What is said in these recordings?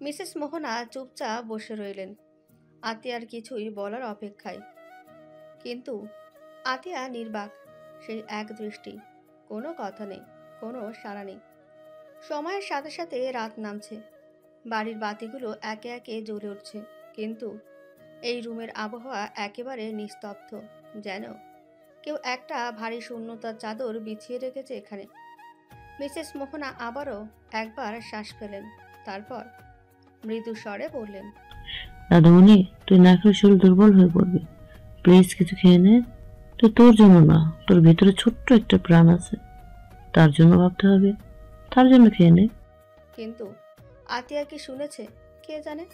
Mrs মোহনা চুপচাপ বসে রইলেন, আতিয়ার কিছুই বলার অপেক্ষায়। কিন্তু আতিয়া নির্বাক, সেই এক দৃষ্টি, কোনো কথা নেই, কোনো সাড়া নেই। সময়ের সাথে সাথে রাত নামছে, বাড়ির বাতিগুলো একে একে জ্বলে উঠছে, কিন্তু এই রুমের আবহাওয়া একেবারে নিস্তব্ধ, যেন কেউ একটা ভারী শূন্যতার চাদর বিছিয়ে রেখেছে এখানে। মিসেস মোহনা আবারও একবার শ্বাস ফেলেন, তারপর মৃদু স্বরে বললেন, দাদামণি, তুই না খেলে শরীর দুর্বল হয়ে পড়বে। প্লিজ কিছু খেয়ে নে। তো তোর জন্য না, তোর ভিতরে ছোট্ট একটা প্রাণ আছে, তার জন্য ভাবতে হবে। তার জন্য খেয়ে নে। কিন্তু আতিয়া কি শুনেছে কে জানে।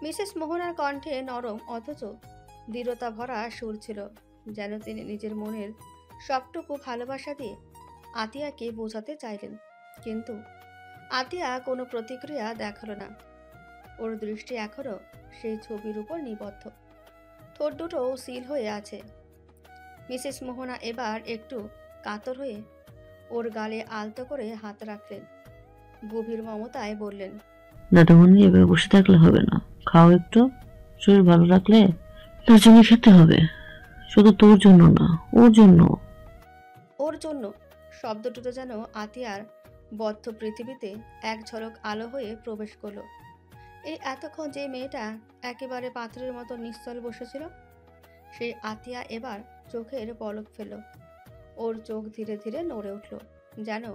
মিসেস মোহনার কণ্ঠে নরম অথচ দৃঢ়তা ভরা সুর ছিল, যেন তিনি নিজের মনের সবটুকু ভালোবাসা দিয়ে আতিয়াকে বোঝাতে চাইলেন। কিন্তু আতিয়া কোনো প্রতিক্রিয়া দেখালো না। ওর দৃষ্টি এখনো সেই ছবির উপর নিবদ্ধ, ঠোঁট দুটো সিল হয়ে আছে। মিসেস মোহনা এবার একটু কাতর হয়ে ওর গালে আলতো করে হাত রাখলেন, গভীর মমতায় বললেন, দাদামণি, এভাবে বসে থাকলে হবে না। খাও একটু। শরীর ভালো রাখলে তার জন্য খেতে হবে। শুধু তোর জন্য না, ওর জন্য। ওর জন্য শব্দ দুটো যেন আতিয়ার বদ্ধ পৃথিবীতে এক ঝলক আলো হয়ে প্রবেশ করলো। এই এতক্ষণ যে মেয়েটা একেবারে পাথরের মতো নিশ্চল বসেছিল, সেই আতিয়া এবার চোখের পলক ফেল। ওর চোখ ধীরে ধীরে নড়ে উঠল, যেন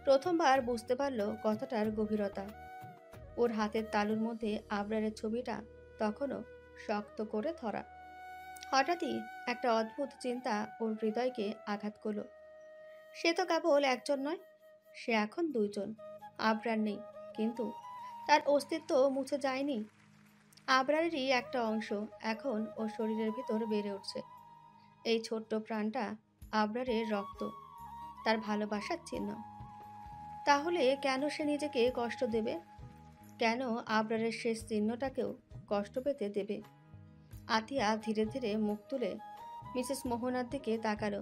প্রথমবার বুঝতে পারল কথাটার গভীরতা। ওর হাতের তালুর মধ্যে আবরারের ছবিটা তখনও শক্ত করে ধরা। হঠাৎই একটা অদ্ভুত চিন্তা ওর হৃদয়কে আঘাত করল। সে তো কেবল একজন নয়, সে এখন দুইজন। আবরার নেই, কিন্তু তার অস্তিত্ব মুছে যায়নি। আবরারেরই একটা অংশ এখন ওর শরীরের ভিতর বেড়ে উঠছে। এই ছোট্ট প্রাণটা আবরারের রক্ত, তার ভালোবাসার চিহ্ন। তাহলে কেন সে নিজেকে কষ্ট দেবে? কেন আবরারের শেষ চিহ্নটাকেও কষ্ট পেতে দেবে? আতিয়া ধীরে ধীরে মুখ তুলে মিসেস মোহনার দিকে তাকালো।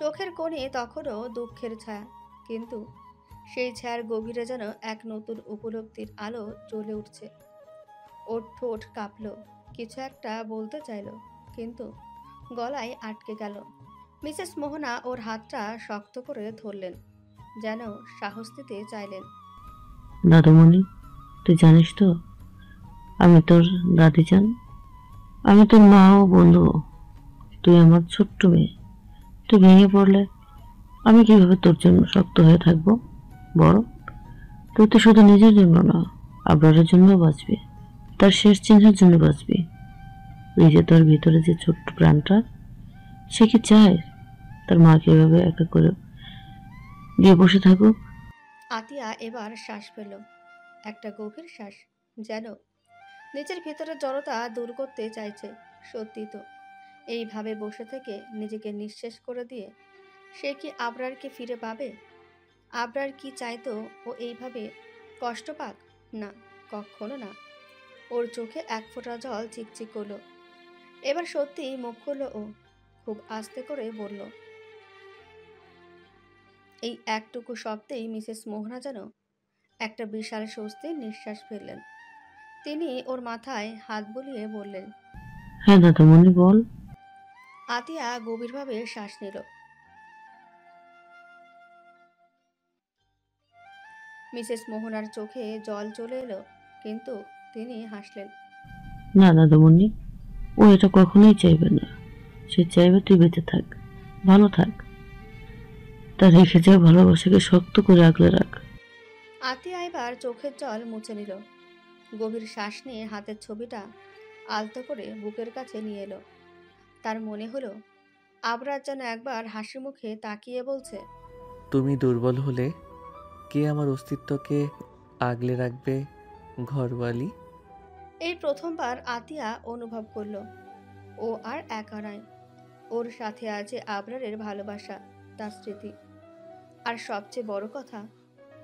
চোখের কোণে তখনও দুঃখের ছায়া, কিন্তু সেই ছায়ার গভীরে যেন এক নতুন উপলব্ধির আলো জ্বলে উঠছে। ওর ঠোঁট কাঁপল, কিছু একটা বলতে চাইল, কিন্তু গলায় আটকে গেল। মিসেস মোহনা ওর হাতটা শক্ত করে ধরলেন, যেন সাহস দিতে চাইলেন। দাদামণি, তুই জানিস তো, আমি তোর দাদি জান, আমি তোর মা ও বন্ধু। তুই আমার ছোট্ট মেয়ে। তুই ভেঙে পড়লে আমি কিভাবে তোর জন্য শক্ত হয়ে থাকবো? বড়, তুই তো শুধু নিজের জন্য না, আবরারের জন্য বাঁচবি। তার শেষ চিহ্নের জন্য বাঁচবি। এই যে তোর ভিতরে যে ছোট্ট প্রাণটা, সে কি চায় তার মাকে এভাবে একা করে দিয়ে বসে থাকুক? আতিয়া এবার শ্বাস পেল, একটা গভীর শ্বাস, যেন নিজের ভিতরের জড়তা দূর করতে চাইছে। সত্যি তো, এইভাবে বসে থেকে নিজেকে নিঃশেষ করে দিয়ে সে কি আবরারকে ফিরে পাবে? আবরার কি চাইতো ও এইভাবে কষ্ট পাক? না, কখনো না। ওর চোখে এক ফোঁটা জল চিকচিক করলো। এবার সত্যি মুখ খুলল ও, খুব আস্তে করে বলল। এই একটুকু শব্দেই মিসেস মোহনা যেন একটা বিশাল স্বস্তির নিঃশ্বাস ফেললেন। তিনি ওর মাথায় হাত বুলিয়ে বললেন। হ্যাঁ দাদামণি, বল। আতিয়া গভীরভাবে শ্বাস নিল। মিসেস মোহনার চোখে জল চলে এলো, কিন্তু তিনি হাসলেন। না দাদামণি, ও এটা কখনোই চাইবে না। সে চাইবে তুই বেঁচে থাক, ভালো থাক। তার রেখে যাওয়া ভালোবাসাকে শক্ত করে আগলে রাখ। আতিয়া এবার চোখের জল মুছে নিল, গভীর শ্বাস নিয়ে হাতের ছবিটা আলতো করে বুকের কাছে নিয়ে এলো। তার মনে হলো আবরার যেন একবার হাসি মুখে তাকিয়ে বলছে, তুমি দুর্বল হলে কে আমার অস্তিত্বকে আগলে রাখবে ঘরওয়ালি? এই প্রথমবার আতিয়া অনুভব করলো ও আর একা নয়। ওর সাথে আছে আবরারের ভালোবাসা, তার স্মৃতি, আর সবচেয়ে বড় কথা,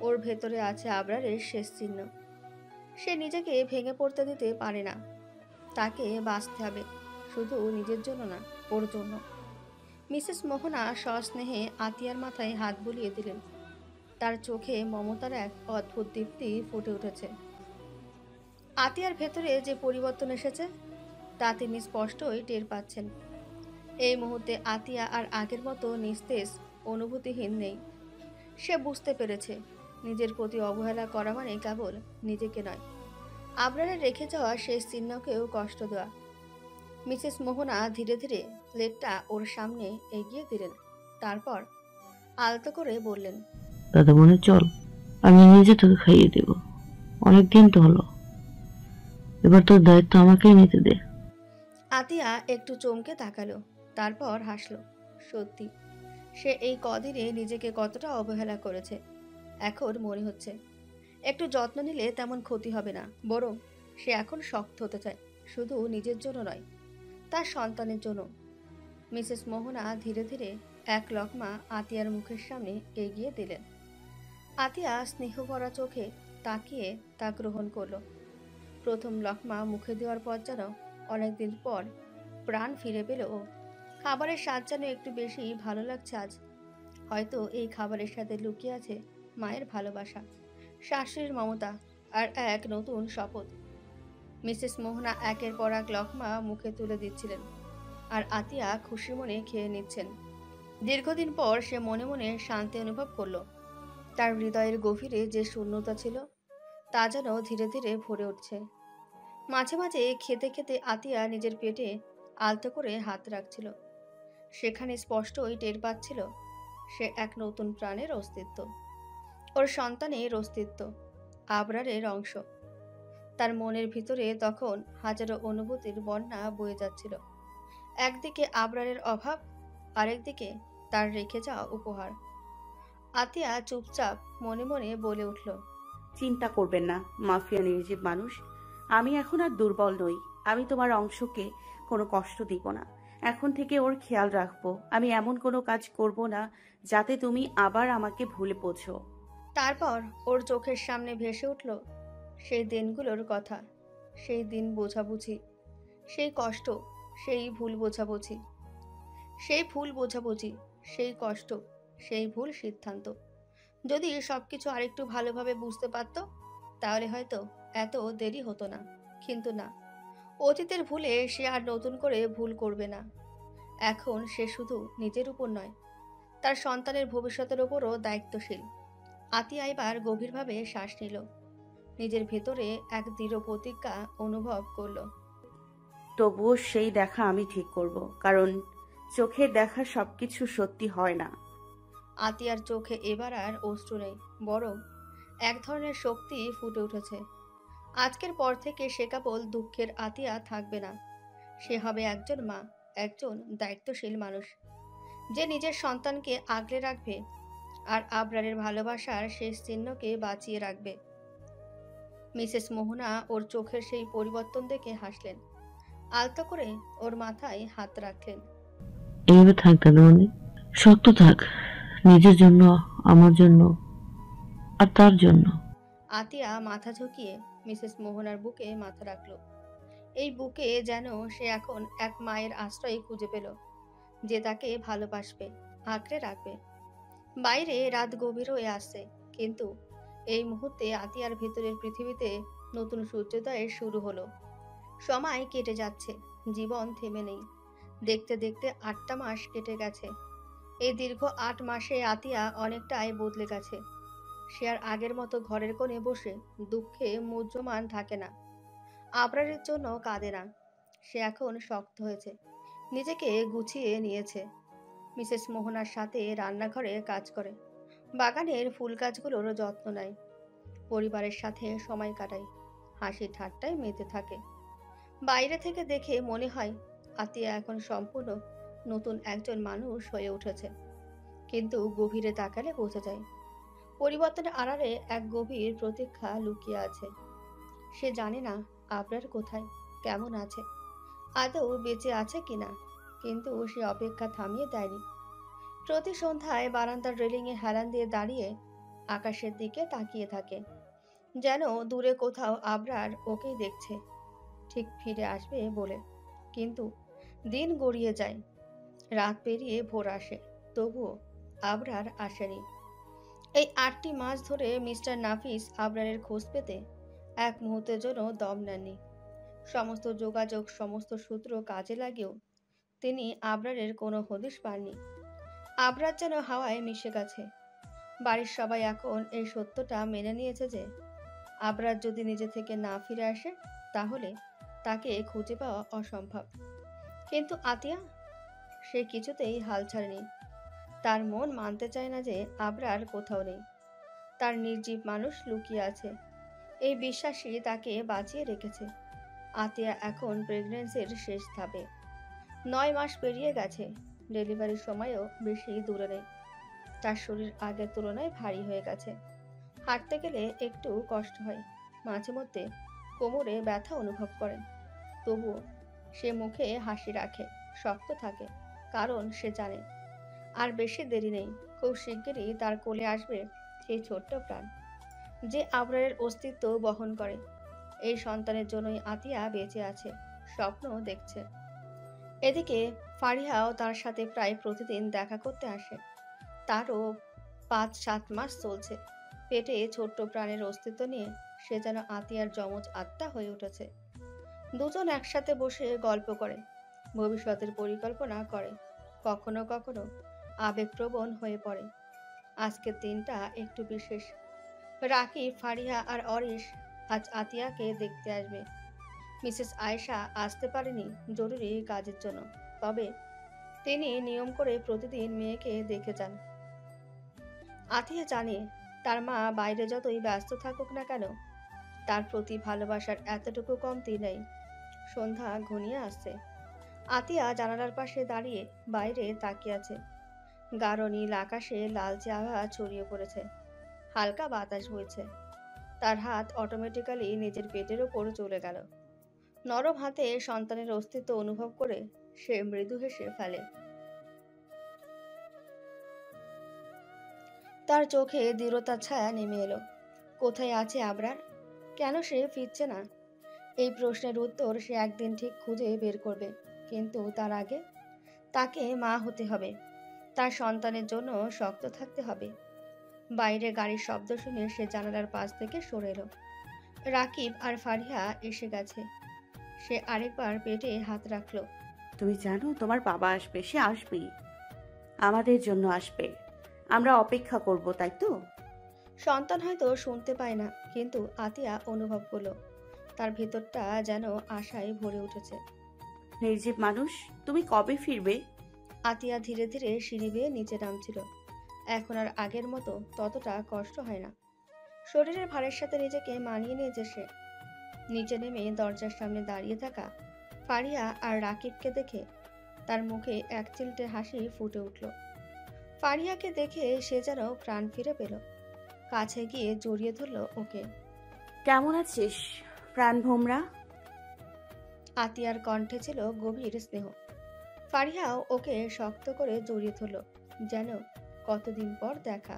ওর ভেতরে আছে আবরারের শেষ চিহ্ন। সে নিজেকে ভেঙে পড়তে দিতে পারে না। তাকে বাঁচতে হবে, শুধু নিজের জন্য না, ওর জন্য। মিসেস মোহনা সস্নেহে আতিয়ার মাথায় হাত বুলিয়ে দিলেন, তার চোখে মমতার এক অদ্ভুত দীপ্তি ফুটে উঠেছে। আতিয়ার ভেতরে যে পরিবর্তন এসেছে তা তিনি স্পষ্টই টের পাচ্ছেন। এই মুহূর্তে আতিয়া আর আগের মতো নিস্তেজ অনুভূতিহীন নেই। সে বুঝতে পেরেছে নিজের প্রতি অবহেলা করা মানে কেবল নিজেকে নয়, আবরারের রেখে যাওয়া শেষ চিহ্নকেও কষ্ট দেওয়া। মিসেস মোহনা ধীরে ধীরে প্লেটটা ওর সামনে এগিয়ে দিলেন। তারপর আলতো করে বললেন, দাদামণি চল, আমি নিজে তোকে খাইয়ে দেব। অনেক দিন তো হলো, এবার তোর দায়িত্ব আমাকেই নিতে দে। আতিয়া একটু চমকে তাকালো, তারপর হাসলো। সত্যি সে এই কদিনে নিজেকে কতটা অবহেলা করেছে। এখন মনে হচ্ছে একটু যত্ন নিলে তেমন ক্ষতি হবে না, বরং সে এখন শক্ত হতে চায়, শুধু নিজের জন্য নয়, তার সন্তানের জন্য। মিসেস মোহনা ধীরে ধীরে এক লকমা আতিয়ার মুখের সামনে এগিয়ে দিলেন। আতিয়া স্নেহ ভরা চোখে তাকিয়ে তা গ্রহণ করলো। প্রথম লকমা মুখে দেওয়ার পর যেন অনেকদিন পর প্রাণ ফিরে পেল ও। খাবারের স্বাদ যেন একটু বেশি ভালো লাগছে আজ। হয়তো এই খাবারের সাথে লুকিয়ে আছে মায়ের ভালোবাসা, শাশুড়ির মমতা আর এক নতুন শপথ। মিসেস মোহনা একের পর এক লকমা মুখে তুলে দিচ্ছিলেন, আর আতিয়া খুশি মনে খেয়ে নিচ্ছেন। দীর্ঘদিন পর সে মনে মনে শান্তি অনুভব করলো। তার হৃদয়ের গভীরে যে শূন্যতা ছিল তা যেন ধীরে ধীরে ভরে উঠছে। মাঝে মাঝে খেতে খেতে আতিয়া নিজের পেটে আলতো করে হাত রাখছিল। সেখানে স্পষ্টই টের পাচ্ছিল সে এক নতুন প্রাণের অস্তিত্ব, ওর সন্তানের অস্তিত্ব, আবরারের অংশ। তার মনের ভিতরে তখন হাজারো অনুভূতির বন্যা বয়ে যাচ্ছিল। একদিকে আবরারের অভাব, আরেকদিকে তার রেখে যাওয়া উপহার। আতিয়া চুপচাপ মনে মনে বলে উঠল, চিন্তা করবেন না মাফিয়া নির্জীব মানুষ, আমি এখন আর দুর্বল নই। আমি তোমার অংশকে কোনো কষ্ট দিব না। এখন থেকে ওর খেয়াল রাখবো। আমি এমন কোনো কাজ করব না যাতে তুমি আবার আমাকে ভুলে বোঝো। তারপর ওর চোখের সামনে ভেসে উঠল সেই দিনগুলোর কথা, সেই দিন বোঝাবুঝি, সেই কষ্ট, সেই ভুল বোঝাবুঝি, সেই ভুল বোঝাবুঝি, সেই কষ্ট, সেই ভুল সিদ্ধান্ত। যদি সবকিছু আরেকটু ভালোভাবে বুঝতে পারত তাহলে হয়তো এত দেরি হতো না। কিন্তু না, অতীতের ভুলে সে আর নতুন করে ভুল করবে না। এখন সে শুধু নিজের উপর নয়, তার সন্তানের ভবিষ্যতের উপরও দায়িত্বশীল। আতিয়া এবার গভীরভাবে শ্বাস নিল, নিজের ভেতরে এক দৃঢ় প্রতিজ্ঞা অনুভব করলো। তবুও সেই দেখা আমি ঠিক করব, কারণ চোখের দেখা সবকিছু সত্যি হয় না। আতিয়ার চোখে এবার আর অশ্রু নেই, বরং এক ধরনের শক্তি ফুটে উঠেছে। আজকের পর থেকে সে কেবল দুঃখের আতিয়া থাকবে না, সে হবে একজন মা, একজন দায়িত্বশীল মানুষ, যে নিজের সন্তানকে আগলে রাখবে আর আবরারের ভালোবাসার শেষ চিহ্নকে বাঁচিয়ে রাখবে। মিসেস মোহনা ওর চোখের সেই পরিবর্তন দেখে হাসলেন, আলতো করে ওর মাথায় হাত রাখলেন। এইভাবে থাক দাদামণি, শক্ত থাক, নিজের জন্য, আমার জন্য, আর তার জন্য। আতিয়া মাথা ঝুঁকিয়ে মিসেস মোহনার বুকে মাথা রাখল। এই বুকে যেন সে এখন এক মায়ের আশ্রয় খুঁজে পেল, যে তাকে ভালোবাসবে, আঁকড়ে রাখবে। বাইরে রাত গভীর হয়ে আসছে, কিন্তু এই মুহূর্তে আতিয়ার ভেতরের পৃথিবীতে নতুন সূর্যোদয়ের শুরু হলো। সময় কেটে যাচ্ছে, জীবন থেমে নেই। দেখতে দেখতে 8টা মাস কেটে গেছে। এই দীর্ঘ 8 মাসে আতিয়া অনেকটাই বদলে গেছে। সে আর আগের মতো ঘরের কোণে বসে দুঃখে মুহ্যমান থাকে না, আবরারের জন্য কাঁদে না। সে এখন শক্ত হয়েছে, নিজেকে গুছিয়ে নিয়েছে। মিসেস মোহনার সাথে রান্নাঘরে কাজ করে, বাগানের ফুল গাছগুলোর যত্ন নেয়, পরিবারের সাথে সময় কাটায়, হাসি ঠাট্টায় মেতে থাকে। বাইরে থেকে দেখে মনে হয় আতিয়া এখন সম্পূর্ণ নতুন একজন মানুষ হয়ে উঠেছে, কিন্তু গভীরে তাকালে বোঝা যায় পরিবর্তনের আড়ালে এক গভীর প্রতীক্ষা লুকিয়ে আছে। সে জানে না আবরার কোথায়, কেমন আছে, আদৌ বেঁচে আছে কিনা, কিন্তু সে অপেক্ষা থামিয়ে দেয়নি। প্রতি সন্ধ্যায় বারান্দার রেলিংয়ে হেলান দিয়ে দাঁড়িয়ে আকাশের দিকে তাকিয়ে থাকে, যেন দূরে কোথাও আবরার ওকেই দেখছে, ঠিক ফিরে আসবে বলে। কিন্তু দিন গড়িয়ে যায়, রাত পেরিয়ে ভোর আসে, তবুও আবরার আসেনি। এই 8টি মাস ধরে মিস্টার নাফিস আবরারের খোঁজ পেতে এক মুহূর্তের জন্য দম নেননি। সমস্ত যোগাযোগ, সমস্ত সূত্র কাজে লাগেও তিনি আবরারের কোনো হদিশ পাননি। আবরার যেন হাওয়ায় মিশে গেছে। বাড়ির সবাই এখন এই সত্যটা মেনে নিয়েছে যে আবরার যদি নিজে থেকে না ফিরে আসে তাহলে তাকে খুঁজে পাওয়া অসম্ভব। কিন্তু আতিয়া, সে কিছুতেই হাল ছাড়েনি। তার মন মানতে চায় না যে আবরার কোথাও নেই। তার নির্জীব মানুষ লুকিয়ে আছে, এই বিশ্বাসই তাকে বাঁচিয়ে রেখেছে। আতিয়া এখন প্রেগন্যান্সির শেষ ধাপে। 9 মাস পেরিয়ে গেছে, ডেলিভারির সময়ও বেশি দূরে নেই। তার শরীর আগের তুলনায় ভারী হয়ে গেছে। হাঁটতে গেলে একটু কষ্ট হয়, মাঝে মধ্যে কোমরে ব্যথা অনুভব করেন। তবুও সে মুখে হাসি রাখে, শক্ত থাকে, কারণ সে জানে আর বেশি দেরি নেই। খুব শিগগিরই তার কোলে আসবে এই ছোট্ট প্রাণ, যে আবরারের অস্তিত্ব বহন করে। এই সন্তানের জন্যই আতিয়া বেঁচে আছে, স্বপ্ন দেখছে। এদিকে ফারিহাও তার সাথে প্রায় প্রতিদিন দেখা করতে আসে। তারও 5-7 মাস চলছে। পেটে ছোট্ট প্রাণের অস্তিত্ব নিয়ে সে যেন আতিয়ার যমজ আত্মা হয়ে উঠেছে। দুজন একসাথে বসে গল্প করে, ভবিষ্যতের পরিকল্পনা করে, কখনো কখনো আবেগপ্রবণ হয়ে পড়ে। আজকের দিনটা একটু বিশেষ। রাকিব, ফারিহা আর অরিশ আজ আতিয়াকে দেখতে আসবে। মিসেস আয়েশা আসতে পারেনি জরুরি কাজের জন্য, তবে তিনি নিয়ম করে প্রতিদিন মেয়েকে দেখে যান। আতিয়া জানে তার মা বাইরে যতই ব্যস্ত থাকুক না কেন, তার প্রতি ভালোবাসার এতটুকু কমতি নেই। সন্ধ্যা ঘনিয়ে আসছে। আতিয়া জানালার পাশে দাঁড়িয়ে বাইরে তাকিয়ে আছে। গাঢ় নীল আকাশে লালচে আভা ছড়িয়ে পড়েছে, হালকা বাতাস বইছে। তার হাত অটোমেটিক্যালি নিজের পেটের ওপর চলে গেল। নরম হাতে সন্তানের অস্তিত্ব অনুভব করে সে মৃদু হেসে ফেলে। তার চোখে দৃঢ়তার ছায়া নেমে এলো। কোথায় আছে আবরার? কেন সে ফিরছে না? এই প্রশ্নের উত্তর সে একদিন ঠিক খুঁজে বের করবে, কিন্তু তার আগে তাকে মা হতে হবে। তার সন্তানের জন্য শক্ত থাকতে হবে। বাইরে গাড়ির শব্দ শুনে সে জানালার পাশ থেকে সরে এলো। রাকিব আর ফারিহা এসে গেছে। সে আরেকবার পেটে হাত রাখলো। তুমি জানো তোমার বাবা আসবে, সে আসবেই, আমাদের জন্য আসবে। আমরা অপেক্ষা করব, তাই তো? সন্তান হয়তো শুনতে পায় না, কিন্তু আতিয়া অনুভব করলো তার ভেতরটা যেন আশায় ভরে উঠেছে। নির্জীব মানুষ, তুমি কবে ফিরবে? আতিয়া ধীরে ধীরে সিঁড়ি বেয়ে নিচে নামছিল। এখন আর আগের মতো ততটা কষ্ট হয় না। শরীরের ভারের সাথে নিজেকে মানিয়ে নিয়েছে সে। নিচে নেমে দরজার সামনে দাঁড়িয়ে থাকা ফারিয়া আর রাকিবকে দেখে তার মুখে এক চিলটে হাসি ফুটে উঠল। ফারিয়াকে দেখে সে যেন প্রাণ ফিরে পেল। কাছে গিয়ে জড়িয়ে ধরল ওকে। কেমন আছিস প্রাণ ভোমরা? আতিয়ার কণ্ঠে ছিল গভীর স্নেহ। ফারিয়াও ওকে শক্ত করে জড়িয়ে ধরল, যেন কতদিন পর দেখা।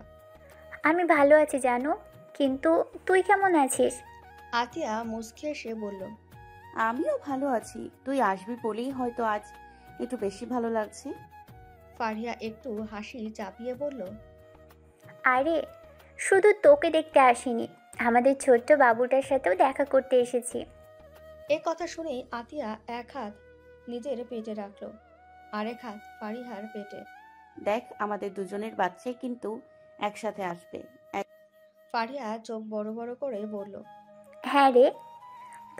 আমি ভালো আছি জানো, কিন্তু তুই কেমন আছিস? আতিয়া মুচকি এসে বলল, আমিও ভালো আছি। তুই আসবি বলেই হয়তো আজ একটু বেশি ভালো লাগছে। ফারিয়া একটু হাসি চাপিয়ে বলল, আরে শুধু তোকে দেখতে আসিনি, আমাদের ছোট্ট বাবুটার সাথেও দেখা করতে এসেছি। এ কথা শুনেই আতিয়া এক হাত নিজের পেটে রাখলো, আরেক হাত ফারিহার পেটে। দেখ, আমাদের দুজনের বাচ্চাই কিন্তু একসাথে আসবে। ফারিয়া চোখ বড় বড় করে বলল, হ্যাঁ রে,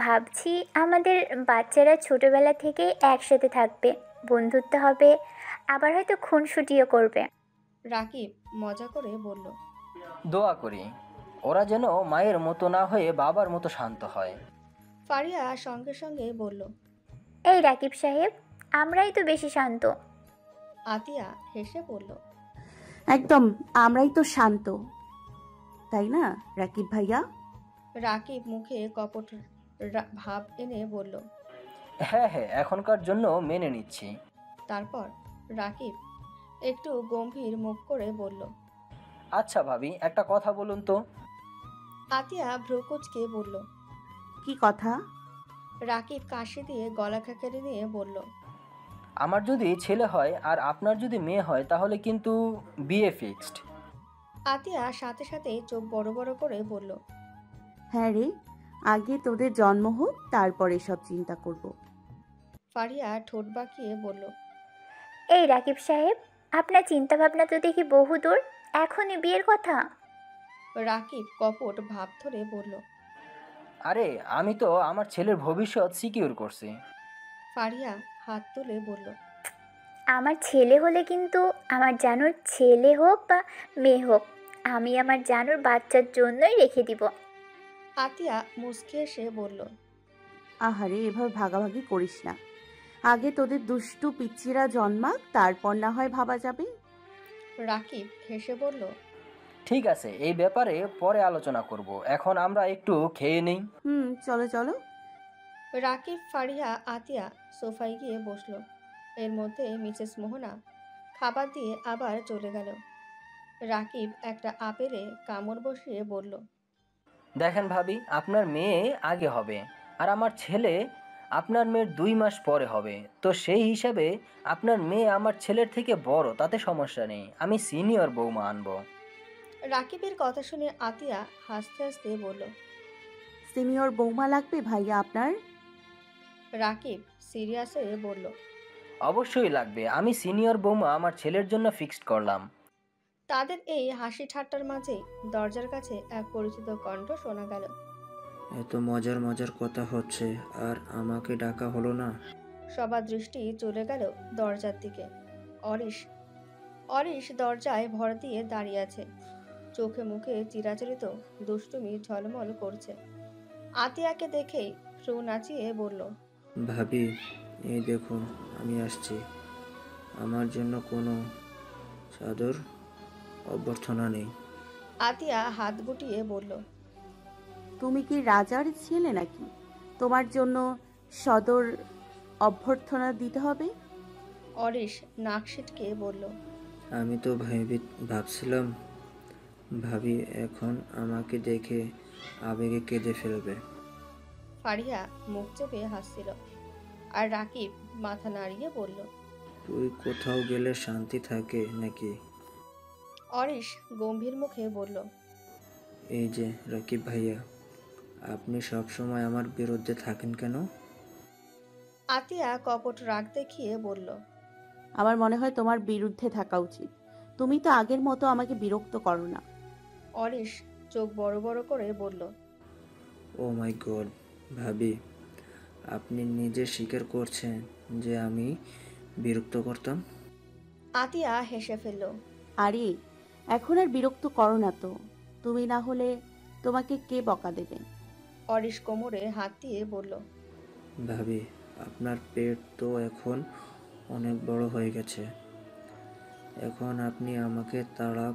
ভাবছি আমাদের বাচ্চারা ছোটবেলা থেকে একসাথে থাকবে, বন্ধুত্ব হবে, আবার হয়তো খুনসুটিও করবে। রাকিব মজা করে বলল, দোয়া করি ওরা যেন মায়ের মতো না হয়ে বাবার মতো শান্ত হয়। ফারিয়া সঙ্গে সঙ্গে বলল, এই রাকিব সাহেব, আমরাই তো বেশি শান্ত। আতিয়া হেসে বলল, একদম, আমরাই তো শান্ত, তাই না রাকিব ভাইয়া? রাকিব মুখে কপট ভাব এনে বলল। হ্যাঁ হ্যাঁ, এখনকার জন্য মেনে নিচ্ছি। তারপর রাকিব একটু গম্ভীর মুখ করে বলল, আচ্ছা ভাবি, একটা কথা বলুন তো। আতিয়া ভ্রুকুচকে বলল। কি কথা? রাকিব কাশি দিয়ে গলা খেকেড়ে নিয়ে বলল, আমার যদি ছেলে হয় আর আপনার যদি মেয়ে হয় তাহলে কিন্তু বিয়ে ফিক্সড। আতিয়া সাথে সাথে চোখ বড় বড় করে বলল, হ্যাঁ রে, আগে তোদের জন্ম হোক, তারপর এসব চিন্তা করব। ফারিয়া ঠোঁট বাঁকিয়ে বলল, এই রাকিব সাহেব, আপনার চিন্তাভাবনা তো দেখি বহুদূর। এখনই বিয়ের কথা? রাকিব কপট ভাব ধরে বলল। আরে আমি তো আমার ছেলের ভবিষ্যৎ সিকিউর করছি। ফারিয়া হাত তুলে বলল, আমার ছেলে হলে কিন্তু আমার জানুর ছেলে হোক বা মেয়ে হোক, আমি আমার জানুর বাচ্চার জন্যই রেখে দিব। আতিয়া মুচকি এসে বলল, আহারে, এভাবে ভাগাভাগি করিস না। আগে তোদের দুষ্টু পিচ্চিরা জন্মাক, তারপর না হয় ভাবা যাবে। রাকিব হেসে বলল, ঠিক আছে, এই ব্যাপারে পরে আলোচনা করব, এখন আমরা একটু খেয়ে নেই। চলো চলো। রাকিব, ফারিয়া, আতিয়া সোফায় গিয়ে বসলো। এর মধ্যে মিসেস মোহনা খাবার দিয়ে আবার চলে গেল। রাকিব একটা আপেলে কামড় বসিয়ে বলল, দেখেন ভাবি, আপনার মেয়ে আগে হবে আর আমার ছেলে আপনার মেয়ের 2 মাস পরে হবে। তো সেই হিসাবে আপনার মেয়ে আমার ছেলের থেকে বড়, তাতে সমস্যা নেই। আমি সিনিয়র বৌমা আনবো। রাকিবের কথা শুনে আতিয়া হাসতে হাসতে বলল। সিনিয়র বৌমা লাগবে ভাইয়া আপনার? রাকিব সিরিয়াস হয়ে বলল, অবশ্যই লাগবে। আমি সিনিয়র বৌমা আমার ছেলের জন্য ফিক্সড করলাম। তাদের এই হাসি ঠাট্টার মাঝেই দরজার কাছে এক পরিচিত কণ্ঠ শোনা গেল। এত মজার মজার কথা হচ্ছে আর আমাকে ডাকা হলো না। সবার দৃষ্টি চলে গেল দরজার দিকে। অরিশ অরিশ দরজায় ভর দিয়ে দাঁড়িয়ে আছে। চোখে মুখে চিরাচরিত দুষ্টুমি ঝলমল করছে। আতিয়াকে দেখেই ফ্রু নাচিয়ে বলল, ভাবি, এই দেখুন আমি আসছি। আমার জন্য কোনো সাদর অভ্যর্থনা নেই। আতিয়া হাত গুটিয়ে বলল, তুমি কি রাজার ছেলে নাকি তোমার জন্য সদর অভ্যর্থনা দিতে হবে? অরিশ নাক সিটকে বলল, আমি তো ভাবছিলাম ভাবি এখন আমাকে দেখে আবেগে কেঁদে ফেলবে। ফারিয়া মুখ চেপে হাসছিল আর রাকিব মাথা নাড়িয়ে বলল, তুই কোথাও গেলে শান্তি থাকে নাকি? অরিশ গম্ভীর মুখে বলল, এই যে রাকিব ভাইয়া, আপনি সবসময় আমার বিরুদ্ধে থাকেন কেন? আতিয়া কপট রাগ দেখিয়ে বলল, আমার মনে হয় তোমার বিরুদ্ধে থাকা উচিত। তুমি তো আগের মতো আমাকে বিরক্ত করো না। অরিশ চোখ বড় বড় করে বলল, ও মাই গড, ভাবি আপনি নিজে স্বীকার করছেন যে আমি বিরক্ত করতাম। আতিয়া হেসে ফেলল। আরে এখন আর বিরক্ত করো না তো। তুমি না হলে তোমাকে কে বকা দেবে? অরিশ কোমরে হাত দিয়ে বলল, ভাবি আপনার পেট তো এখন অনেক বড় হয়ে গেছে। এখন আপনি আমাকে তাড়া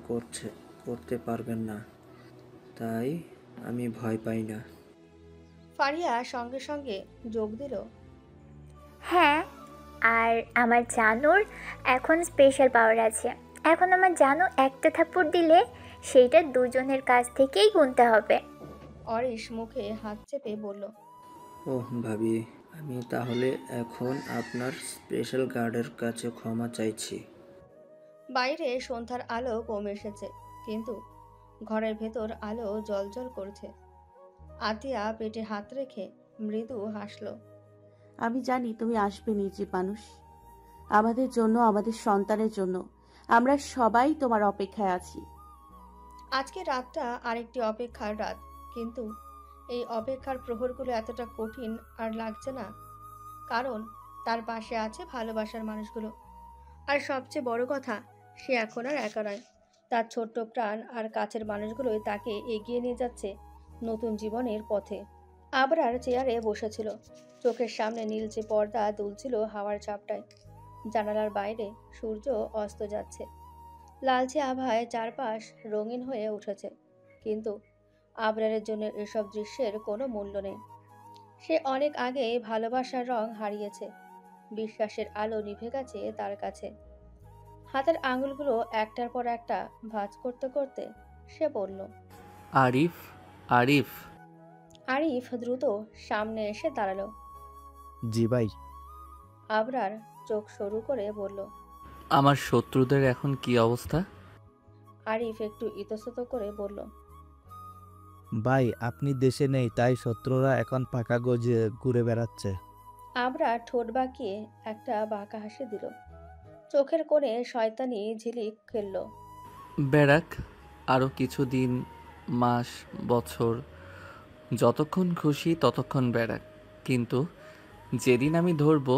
করতে পারবেন না, তাই আমি ভয় পাই না। ফারিয়া সঙ্গে সঙ্গে যোগ দিল, হ্যাঁ, আর আমার জানুর এখন স্পেশাল পাওয়ার আছে। এখন আমার জানু একটা থাপ্পড় দিলে সেইটা দুজনের কাছ থেকেই গুনতে হবে। অরিশ মুখে হাত চেপে বলল, ওহ ভাবি, আমি তাহলে এখন আপনার স্পেশাল গার্ডের কাছে ক্ষমা চাইছি। বাইরে সন্ধ্যার আলো কমে এসেছে, কিন্তু ঘরের ভেতর আলো জ্বলজ্বল করছে। আতিয়া পেটে হাত রেখে মৃদু হাসল। আমি জানি তুমি আসবে নির্জীব মানুষ। আমাদের জন্য, আমাদের সন্তানের জন্য আমরা সবাই তোমার অপেক্ষায় আছি। আজকে রাতটা আরেকটি অপেক্ষার রাত, কিন্তু এই অপেক্ষার প্রহরগুলো এতটা কঠিন আর লাগছে না, কারণ তার পাশে আছে ভালোবাসার মানুষগুলো। আর সবচেয়ে বড় কথা, সে এখন আর একা নয়। তার ছোট্ট প্রাণ আর কাছের মানুষগুলোই তাকে এগিয়ে নিয়ে যাচ্ছে নতুন জীবনের পথে। আবরার চেয়ারে বসেছিল। চোখের সামনে নীলচে পর্দা দুলছিল হাওয়ার ঝাপটায়। জানালার বাইরে সূর্য অস্ত যাচ্ছে। লালচে আভায় চারপাশ রঙিন হয়ে উঠেছে, কিন্তু আবরারের জন্য এসব দৃশ্যের কোনো মূল্য নেই। সে অনেক আগে ভালোবাসার রং হারিয়েছে। বিশ্বাসের আলো নিভে গেছে তার কাছে। হাতের আঙুলগুলো একটার পর একটা ভাঁজ করতে করতে সে বলল, আরিফ, আরিফ। আরিফ দ্রুত সামনে এসে দাঁড়ালো। জি ভাই। আবরার চোখ সরু করে বলল, আমার শত্রুদের এখন কি অবস্থা? আরিফ একটু ইতস্তত করে বলল, ভাই আপনি দেশে নেই তাই শত্রুরা এখন পাকা গজে ঘুরে বেড়াচ্ছে। আবরার ঠোঁট বাঁকিয়ে একটা বাঁকা হাসি দিল। চোখের কোণে শয়তানি ঝিলিক খেলল। ব্যারাক, আরও কিছুদিন, মাস, বছর, যতক্ষণ খুশি ততক্ষণ ব্যারাক। কিন্তু যেদিন আমি ধরবো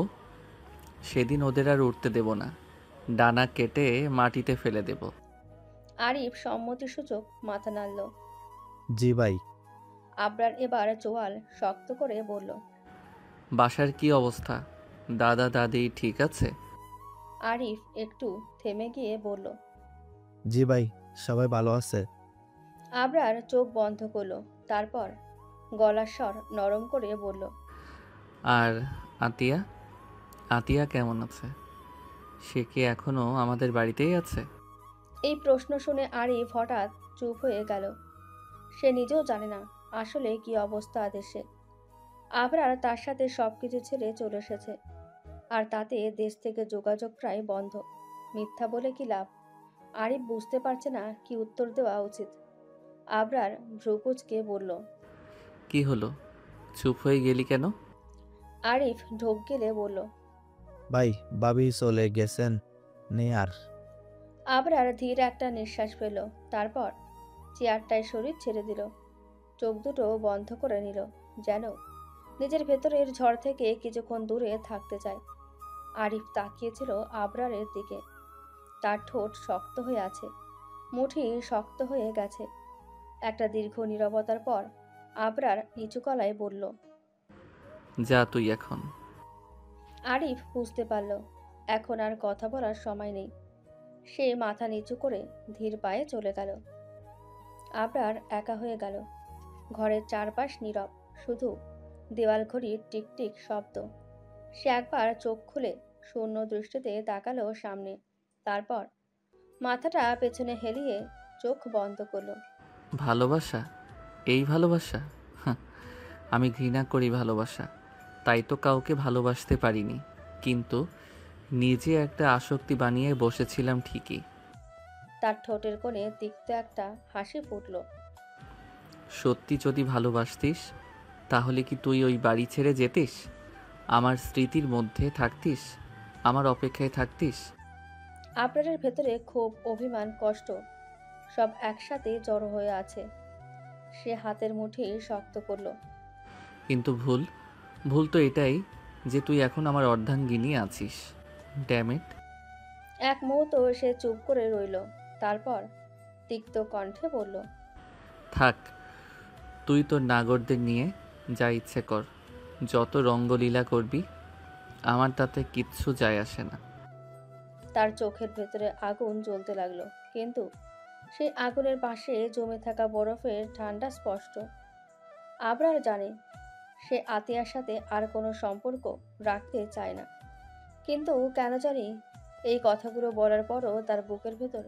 সেদিন ওদের আর উঠতে দেব না, ডানা কেটে মাটিতে ফেলে দেব। আরিফ সম্মতিসূচক মাথা নাড়ল। জি ভাই। আবরার এবার চোয়াল শক্ত করে বলল, বাসার কি অবস্থা? দাদা দাদি ঠিক আছে? আরিফ একটু থেমে গিয়ে বলল। জি ভাই, সবাই ভালো আছে। আবরার চোখ বন্ধ করলো, তারপর গলার স্বর নরম করে বলল, আর আতিয়া? আতিয়া কেমন আছে? সে কি এখনো আমাদের বাড়িতেই আছে? এই প্রশ্ন শুনে আরিফ হঠাৎ চুপ হয়ে গেল। সে নিজেও জানে না আসলে কি অবস্থা দেশে। আবরার তার সাথে সবকিছু ছেড়ে চলে এসেছে, আর তাতে দেশ থেকে যোগাযোগ প্রায় বন্ধ। মিথ্যা বলে কি লাভ? আরিফ বুঝতে পারছে না কি উত্তর দেওয়া উচিত। আবরার ভ্রুকুচকে বলল, কি হলো, চুপ হয়ে গেলি কেন? আরিফ ঢোক গেলে বলল, ভাই ভাবি চলে গেছেন নে আর। আবরার ধীর একটা নিঃশ্বাস ফেল, তারপর চেয়ারটায় শরীর ছেড়ে দিল। চোখ দুটো বন্ধ করে নিল, যেন নিজের ভেতরের ঝড় থেকে কিছুক্ষণ দূরে থাকতে চায়। আরিফ তাকিয়েছিল আবরারের দিকে। তার ঠোঁট শক্ত হয়ে আছে, মুঠি শক্ত হয়ে গেছে। একটা দীর্ঘ নীরবতার পর আবরার নিচু গলায় বলল, যা তুই এখন। আরিফ বুঝতে পারল এখন আর কথা বলার সময় নেই। সে মাথা নিচু করে ধীর পায়ে চলে গেল। আবরার একা হয়ে গেল। ঘরের চারপাশ নীরব, শুধু দেওয়াল ঘড়ির টিকটিক শব্দ। সে একবার চোখ খুলে শূন্য দৃষ্টিতে তাকালো সামনে, তারপর মাথাটা পেছনে হেলিয়ে চোখ বন্ধ করলো। ভালোবাসা? এই ভালোবাসা? হাহ, আমি ঘৃণা করি ভালোবাসা, তাই তো কাউকে ভালোবাসতে পারিনি। কিন্তু নিজে একটা আসক্তি বানিয়ে বসেছিলাম ঠিকই। তার ঠোঁটের কোণে তিক্ত একটা হাসি ফুটল। সত্যি যদি ভালোবাসতিস তাহলে কি তুই ওই বাড়ি ছেড়ে যেতিস? আমার স্মৃতির মধ্যে থাকতিস, আমার অপেক্ষায় থাকতিস। আবরারের ভেতরে ক্ষোভ, অভিমান, কষ্ট সব একসাথে জড়ো হয়ে আছে। সে হাতের মুঠি শক্ত করল। কিন্তু ভুল তো এটাই যে তুই এখন আমার অর্ধাঙ্গিনী আছিস। ড্যামেট। এক মুহূর্ত সে চুপ করে রইল, তারপর তিক্ত কণ্ঠে বলল, থাক, তুই তোর নাগরদের নিয়ে যা ইচ্ছে কর, যত রঙ্গলীলা করবি, আমার তাতে কিচ্ছু যায় আসে না। তার চোখের ভেতরে আগুন জ্বলতে লাগলো, কিন্তু সেই আগুনের পাশে জমে থাকা বরফের ঠান্ডা স্পষ্ট। আবরার জানে সে আতিয়ার সাথে আর কোনো সম্পর্ক রাখতে চায় না, কিন্তু কেন জানি এই কথাগুলো বলার পরও তার বুকের ভেতর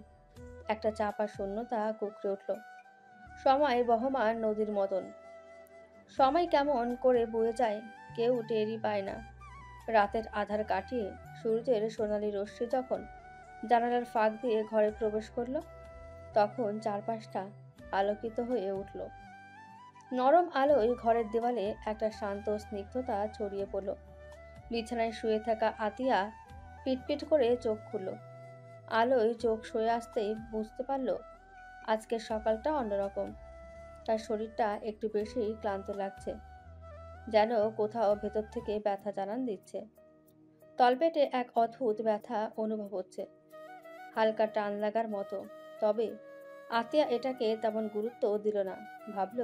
একটা চাপা শূন্যতা কুঁকড়ে উঠল। সময় বহমান নদীর মতন। সময় কেমন করে বয়ে যায় কেউ টেরই পায় না। রাতের আধার কাটিয়ে সূর্যের সোনালি রশ্মি যখন জানালার ফাঁক দিয়ে ঘরে প্রবেশ করলো, তখন চারপাশটা আলোকিত হয়ে উঠল। নরম আলোয় ঘরের দেওয়ালে একটা শান্ত স্নিগ্ধতা ছড়িয়ে পড়ল। বিছানায় শুয়ে থাকা আতিয়া পিটপিট করে চোখ খুলল। আলোয় চোখ শুয়ে আসতেই বুঝতে পারল আজকের সকালটা অন্যরকম। তার শরীরটা একটু বেশি ক্লান্ত লাগছে, যেন কোথাও ভেতর থেকে ব্যথা জানান দিচ্ছে। তলপেটে এক অদ্ভুত ব্যথা অনুভব হচ্ছে, হালকা টান লাগার মতো। তবে আতিয়া এটাকে তেমন গুরুত্ব দিল না। ভাবল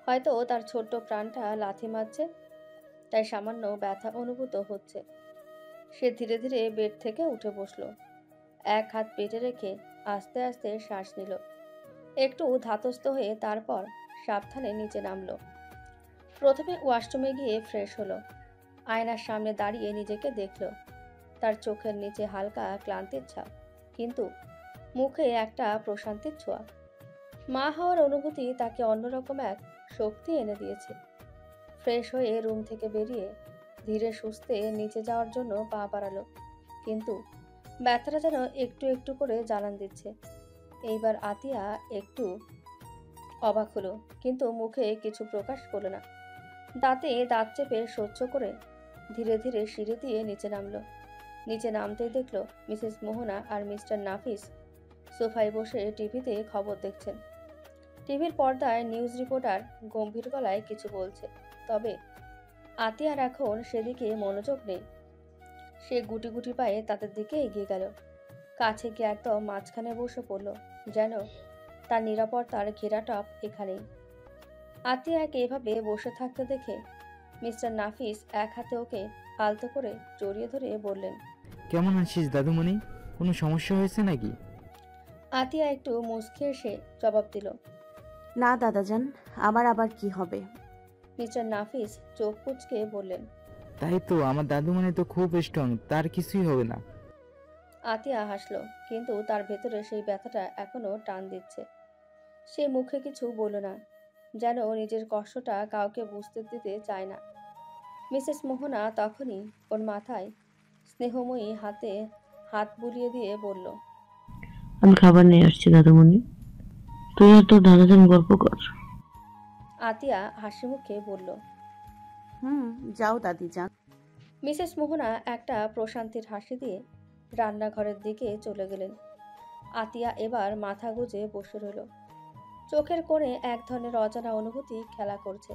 হয়তো তার ছোট্ট প্রাণটা লাথি মারছে, তাই সামান্য ব্যথা অনুভূত হচ্ছে। সে ধীরে ধীরে বেড থেকে উঠে বসল। এক হাত পেটে রেখে আস্তে আস্তে শ্বাস নিল। একটু ধাতস্থ হয়ে তারপর সাবধানে নিচে নামলো। প্রথমে ওয়াশরুমে গিয়ে ফ্রেশ হলো। আয়নার সামনে দাঁড়িয়ে নিজেকে দেখল। তার চোখের নিচে হালকা ক্লান্তির ছাপ, কিন্তু মুখে একটা প্রশান্তির ছোঁয়া। মা হওয়ার অনুভূতি তাকে অন্যরকম এক শক্তি এনে দিয়েছে। ফ্রেশ হয়ে রুম থেকে বেরিয়ে ধীরে সুস্থে নিচে যাওয়ার জন্য পা বাড়ালো, কিন্তু ব্যথাটা যেন একটু একটু করে জ্বালান দিচ্ছে। এইবার আতিয়া একটু অবাক হলো, কিন্তু মুখে কিছু প্রকাশ করলো না। দাঁতে দাঁত চেপে সহ্য করে ধীরে ধীরে সিঁড়ি দিয়ে নিচে নামলো। নিচে নামতেই দেখলো মিসেস মোহনা আর মিস্টার নাফিস সোফায় বসে টিভিতে খবর দেখছেন। টিভির পর্দায় নিউজ রিপোর্টার গম্ভীর গলায় কিছু বলছে, তবে আতিয়ার এখন সেদিকে মনোযোগ নেই। সে গুটি গুটি পায়ে তাদের দিকে এগিয়ে গেল। কাছে গিয়ে একদম মাঝখানে বসে পড়ল, যেন তার নিরাপত্তার ঘেরাটপ এখানেই। আতিয়াকে এভাবে বসে থাকতে দেখে মিস্টার নাফিস এক হাতে ওকে আলতো করে জড়িয়ে ধরে বললেন, কেমন আছিস দাদুমণি? কোনো সমস্যা হয়েছে নাকি? আতিয়া একটু মুচকি এসে জবাব দিল, না দাদাজান, আমার আবার কি হবে? মিস্টার নাফিস চোখ কুঁচকে বললেন, তাই তো, আমার দাদুমণি তো খুব স্ট্রং, তার কিছুই হবে না। আতিয়া হাসলো, কিন্তু তার ভেতরে সেই ব্যথাটা এখনো টান দিচ্ছে। সে মুখে কিছু বলল না, যেন নিজের কষ্টটা কাউকে বুঝতে দিতে চায় না। মিসেস মোহনা তখনই ওর মাথায় স্নেহময়ী হাতে হাত বুলিয়ে দিয়ে বলল, আমি খাবার নিয়ে আসছি দাদুমণি, তুই আর তোর দাদাজান গল্প কর। আতিয়া হাসি মুখে বলল, যাও দাদিজান। মিসেস মোহনা একটা প্রশান্তির হাসি দিয়ে রান্নাঘরের দিকে চলে গেলেন। আতিয়া এবার মাথা গুজে বসে রইল। চোখের কোণে এক ধরনের অজানা অনুভূতি খেলা করছে।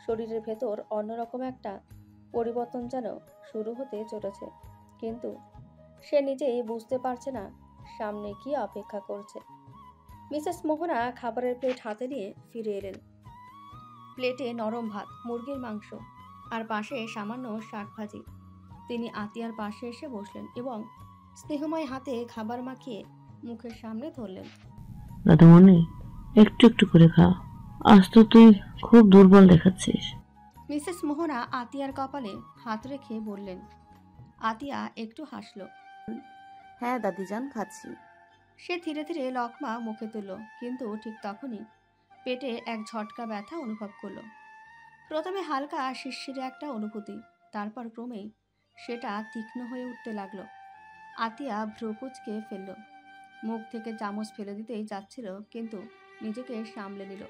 শরীরের ভেতর অন্যরকম একটা পরিবর্তন যেন শুরু হতে চলেছে, কিন্তু সে নিজেই বুঝতে পারছে না সামনে কি অপেক্ষা করছে। মিসেস মোহনা খাবারের প্লেট হাতে নিয়ে ফিরে এলেন। প্লেটে নরম ভাত, মুরগির মাংস আর পাশে সামান্য শাক ভাজি। তিনি আতিয়ার পাশে এসে বসলেন এবং স্নেহময় হাতে খাবার মাখিয়ে মুখের সামনে ধরলেন। দাদুমণি, একটু একটু করে খা, আজ তো তুই খুব দুর্বল দেখাচ্ছিস। মিসেস মোহনা আতিয়ার কপালে হাত রেখে বললেন। আতিয়া একটু হাসল। হ্যাঁ দাদিজান, খাচ্ছি। সে ধীরে ধীরে লকমা মুখে তুলল, কিন্তু ঠিক তখনই পেটে এক ঝটকা ব্যথা অনুভব করল। প্রথমে হালকা শিরশিরে একটা অনুভূতি, তারপর ক্রমেই সেটা তীক্ষ্ণ হয়ে উঠতে লাগলো। আতিয়া ভ্রু কুঁচকে ফেলল। মুখ থেকে চামচ ফেলে দিতেই যাচ্ছিল, কিন্তু নিজেকে সামলে নিল।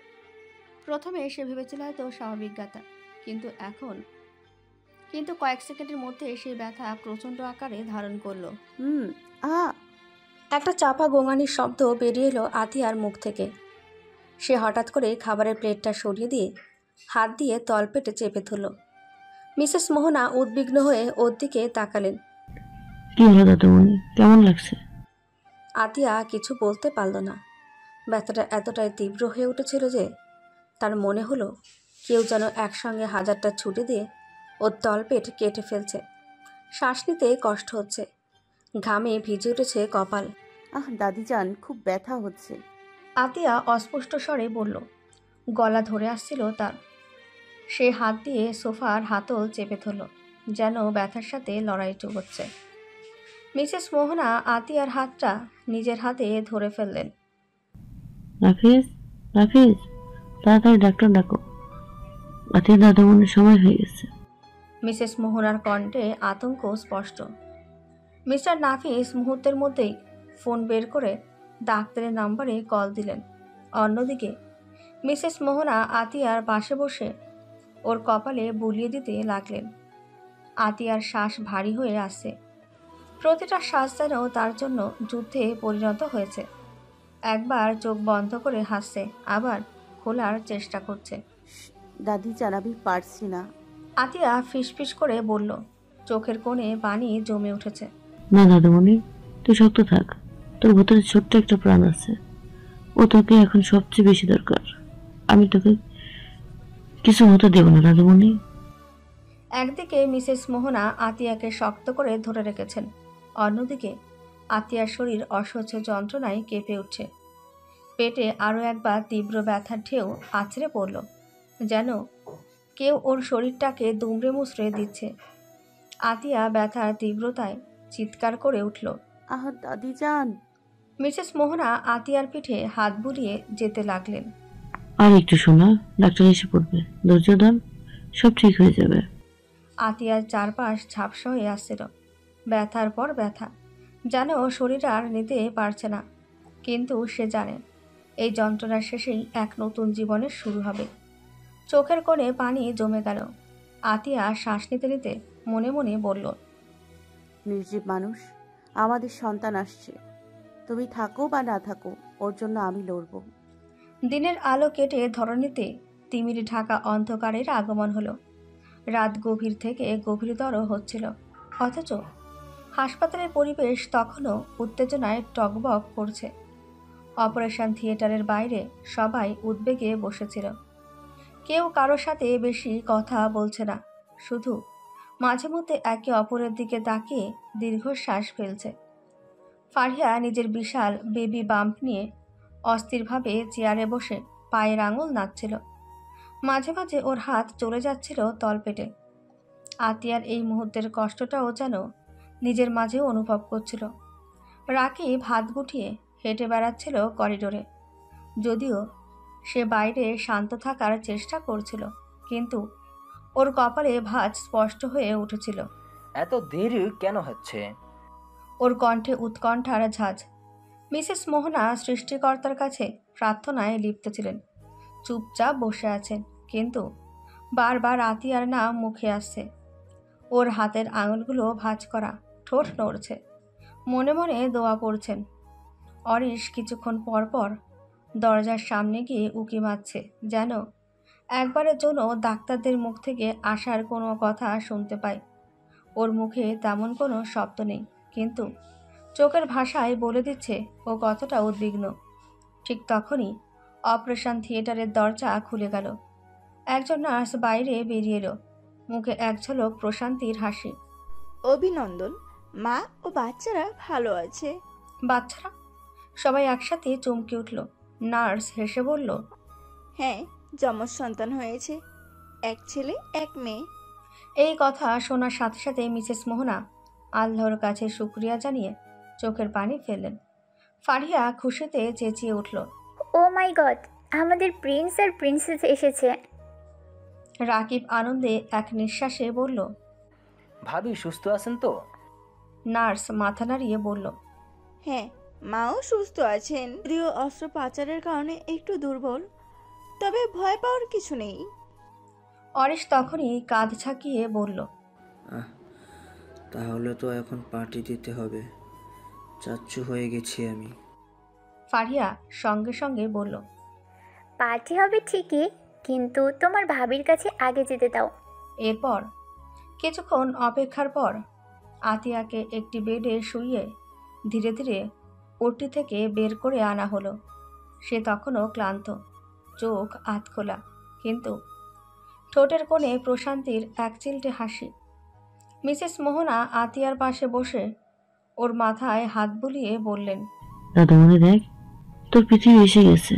প্রথমে সে ভেবেছিল হয়তো স্বাভাবিক ব্যথা, কিন্তু কয়েক সেকেন্ডের মধ্যে সেই ব্যথা প্রচণ্ড আকারে ধারণ করলো। একটা চাপা গোঙানির শব্দ বেরিয়ে এলো আতিয়ার মুখ থেকে। সে হঠাৎ করে খাবারের প্লেটটা সরিয়ে দিয়ে হাত দিয়ে তলপেটে চেপে ধরল। মিসেস মোহনা উদ্বিগ্ন হয়ে ওর দিকে তাকালেন। কি হলো দাদুমণি, কেমন লাগছে? আতিয়া কিছু বলতে পারল না। ব্যথাটা এতটাই তীব্র হয়ে উঠেছিল যে তার মনে হলো কেউ যেন একসঙ্গে হাজারটা ছুটি দিয়ে ওর তলপেট কেটে ফেলছে। শ্বাস নিতে কষ্ট হচ্ছে, ঘামে ভিজে উঠেছে কপাল। দাদিজান, খুব ব্যথা হচ্ছে। আতিয়া অস্পষ্ট স্বরে বলল। গলা ধরে আসছিল তার। সে হাত দিয়ে সোফার হাতল চেপে ধরল, যেন ব্যথার সাথে লড়াই হচ্ছে। মিসেস মোহনা আতিয়ার হাতটা নিজের হাতে ধরে ফেললেন। নাফিস, নাফিস, তাড়াতাড়ি ডাক্তার ডাকো, আতিয়ার দাদুমণির সময় হয়ে গেছে। মিসেস মোহনার কণ্ঠে আতঙ্ক স্পষ্ট। মিস্টার নাফিস মুহূর্তের মধ্যেই ফোন বের করে ডাক্তারের নাম্বারে কল দিলেন। অন্যদিকে মিসেস মোহনা আতিয়ার পাশে বসে ওর কপালে বুলিয়ে দিতে লাগলেন। আতিয়ার শ্বাস ভারী হয়ে আসছে। প্রতিটা শ্বাস যেন তার জন্য যুদ্ধে পরিণত হয়েছে। একবার চোখ বন্ধ করে হাসছে, আবার খোলার চেষ্টা করছে। দাদিজান, আমি পারছি না। আতিয়া ফিসফিস করে বলল, চোখের কোণে পানি জমে উঠেছে। না দাদুমণি, তুই শক্ত থাক, তোর ভেতরে ছোট্ট একটা প্রাণ আছে, ও তোকে এখন সবচেয়ে বেশি দরকার। আমি তোকে কিছু হতে দেব না দাদুমণি। একদিকে মিসেস মোহনা আতিয়াকে শক্ত করে ধরে রেখেছেন, অন্যদিকে আতিয়ার শরীর অসহ্য যন্ত্রণায় কেঁপে উঠছে। পেটে আরও একবার তীব্র ব্যথার ঢেউ আছড়ে পড়ল, যেন কেউ ওর শরীরটাকে দুমড়ে মুচড়ে দিচ্ছে। আতিয়া ব্যথার তীব্রতায় চিৎকার করে উঠল। দাদিজান। মিসেস মোহনা আতিয়ার পিঠে হাত বুলিয়ে যেতে লাগলেন। আর একটু শোনা, ডাক্তার এসে পড়বে, ধৈর্য ধর, সব ঠিক হয়ে যাবে। আতিয়ার চারপাশ ঝাপসা হয়ে আসছিল, ব্যথার পর ব্যথা, যেন শরীর আর নিতে পারছে না। কিন্তু সে জানে এই যন্ত্রণার শেষেই এক নতুন জীবনের শুরু হবে। চোখের কোণে পানি জমে গেল। আতিয়া শ্বাস নিতে নিতে মনে মনে বলল, নির্জীব মানুষ, আমাদের সন্তান আসছে। তুমি থাকো বা না থাকো, ওর জন্য আমি লড়ব। দিনের আলো কেটে ধরণীতে তিমির ঢাকা অন্ধকারের আগমন হলো। রাত গভীর থেকে গভীরতর হচ্ছিল, অথচ হাসপাতালের পরিবেশ তখনও উত্তেজনায় টগবগ করছে। অপারেশন থিয়েটারের বাইরে সবাই উদ্বেগে বসেছিল। কেউ কারোর সাথে বেশি কথা বলছে না, শুধু মাঝে মধ্যে একে অপরের দিকে তাকিয়ে দীর্ঘশ্বাস ফেলছে। ফারিয়া নিজের বিশাল বেবি বাম্প নিয়ে অস্থিরভাবে চেয়ারে বসে পায়ের আঙুল নাচছিল। মাঝে মাঝে ওর হাত চলে যাচ্ছিল তলপেটে। আতিয়ার এই মুহূর্তের কষ্টটাও যেন নিজের মাঝেও অনুভব করছিল। রাকিব হাত গুটিয়ে হেঁটে বেড়াচ্ছিল করিডোরে। যদিও সে বাইরে শান্ত থাকার চেষ্টা করছিল, কিন্তু ওর কপালে ভাঁজ স্পষ্ট হয়ে উঠেছিল। এত দেরি কেন হচ্ছে? ওর কণ্ঠে উৎকণ্ঠার ঝাঁজ। মিসেস মোহনা সৃষ্টিকর্তার কাছে প্রার্থনায় লিপ্ত ছিলেন। চুপচাপ বসে আছেন, কিন্তু বারবার আতিয়ার নাম মুখে আসছে। ওর হাতের আঙুলগুলো ভাঁজ করা, ঠোঁট নড়ছে, মনে মনে দোয়া পড়ছেন। অরিশ কিছুক্ষণ পর পর দরজার সামনে গিয়ে উকি মারছে, যেন একবারের জন্য ডাক্তারদের মুখ থেকে আসার কোনো কথা শুনতে পায়। ওর মুখে তেমন কোনো শব্দ নেই, কিন্তু চোখের ভাষায় বলে দিচ্ছে ও কতটা উদ্বিগ্ন। ঠিক তখনই অপারেশন থিয়েটারের দরজা খুলে গেল। একজন নার্স বাইরে বেরিয়ে এলো, মুখে এক ঝলক প্রশান্তির হাসি। অভিনন্দন, মা ও বাচ্চারা ভালো আছে। বাচ্চারা? সবাই একসাথে চমকে উঠল। নার্স হেসে বলল, হ্যাঁ, যমজ সন্তান হয়েছে, এক ছেলে এক মেয়ে। এই কথা শোনার সাথে সাথে মিসেস মোহনা আল্লাহর কাছে শুকরিয়া জানিয়ে চোখের পানি ফেললেন। ফারিয়া খুশিতে চেঁচিয়ে উঠল, ও মাই গড, আমাদের প্রিন্স আর প্রিন্সেস এসেছে। রাকিব আনন্দে এক নিঃশ্বাসে বলল, ভাবি সুস্থ আছেন তো? নার্স মাথা নাড়িয়ে বলল, হ্যাঁ, মাও সুস্থ আছেন, যদিও অস্ত্রোপচারের কারণে একটু দুর্বল, তবে ভয় পাওয়ার কিছু নেই। অরিশ তখনই কাঁধ ঝাঁকিয়ে বলল, আহ, তাহলে তো এখন পার্টি দিতে হবে। চাচ্চু হয়ে গেছি আমি। ফারিয়া সঙ্গে সঙ্গে বলল, পার্টি হবে ঠিকই, কিন্তু তোমার ভাবির কাছে আগে যেতে দাও। এরপর কিছুক্ষণ অপেক্ষার পর আতিয়াকে একটি বেডে শুইয়ে ধীরে ধীরে ওটি থেকে বের করে আনা হলো। সে তখনও ক্লান্ত, চোখ আধখোলা, কিন্তু ঠোঁটের কোণে প্রশান্তির এক চিলটে হাসি। মিসেস মোহনা আতিয়ার পাশে বসে ওর মাথায় হাত বুলিয়ে বললেন, দাদুমণি দেখ, তোর পৃথিবী এসে গেছে।